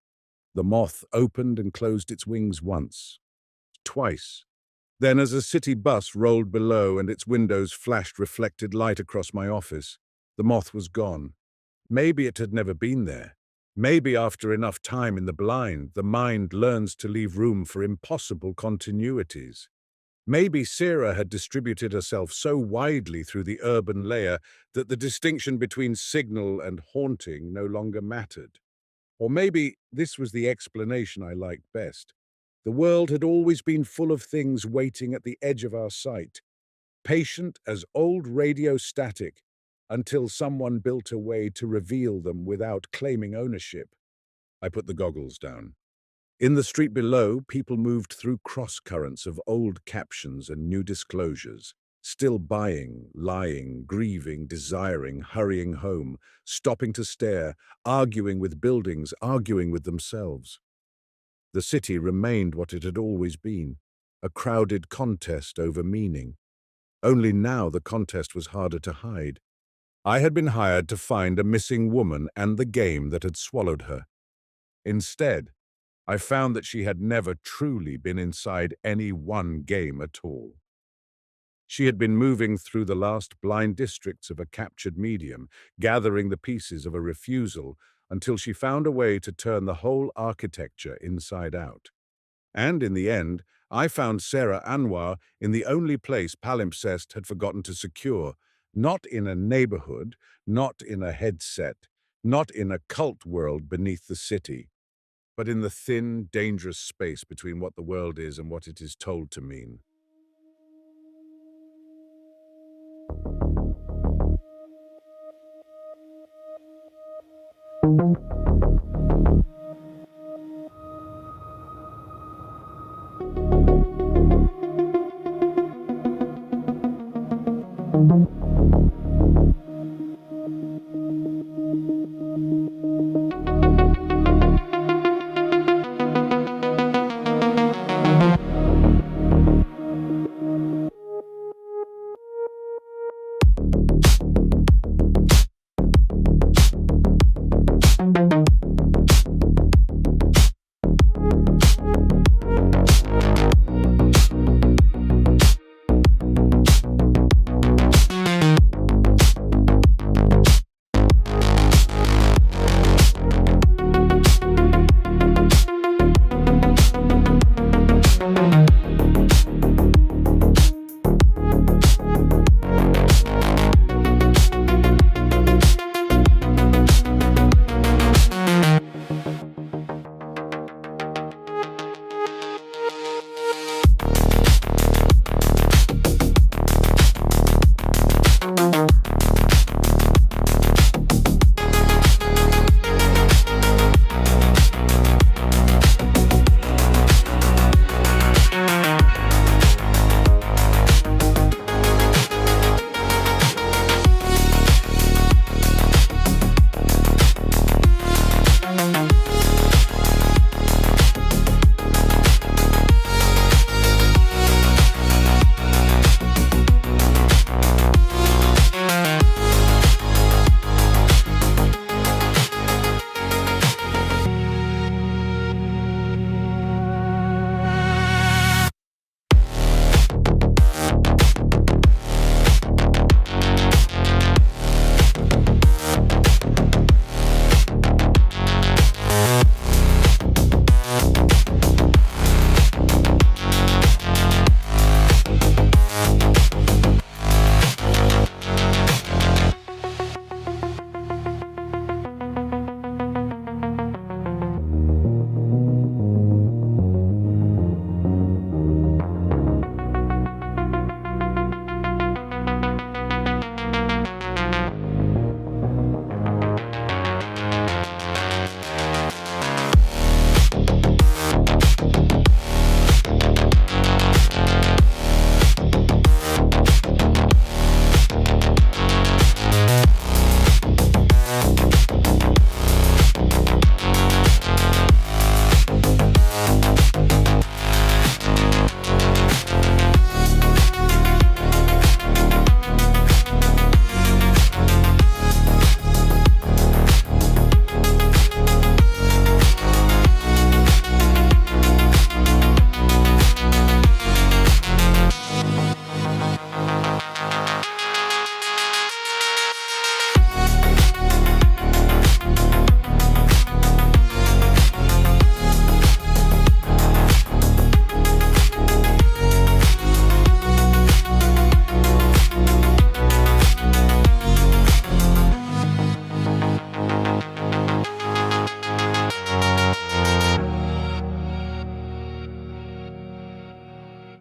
The moth opened and closed its wings once. twice. Then, as a city bus rolled below and its windows flashed reflected light across my office, the moth was gone. Maybe it had never been there. Maybe after enough time in the blind, the mind learns to leave room for impossible continuities. Maybe Sera had distributed herself so widely through the urban layer that the distinction between signal and haunting no longer mattered. Or maybe this was the explanation I liked best. The world had always been full of things waiting at the edge of our sight, patient as old radio static, until someone built a way to reveal them without claiming ownership. I put the goggles down. In the street below, people moved through cross-currents of old captions and new disclosures, still buying, lying, grieving, desiring, hurrying home, stopping to stare, arguing with buildings, arguing with themselves. The city remained what it had always been, a crowded contest over meaning. Only now the contest was harder to hide. I had been hired to find a missing woman and the game that had swallowed her. Instead, I found that she had never truly been inside any one game at all. She had been moving through the last blind districts of a captured medium, gathering the pieces of a refusal until she found a way to turn the whole architecture inside out. And in the end, I found Sera Anwar in the only place palimpsest had forgotten to secure, not in a neighborhood, not in a headset, not in a cult world beneath the city, but in the thin, dangerous space between what the world is and what it is told to mean.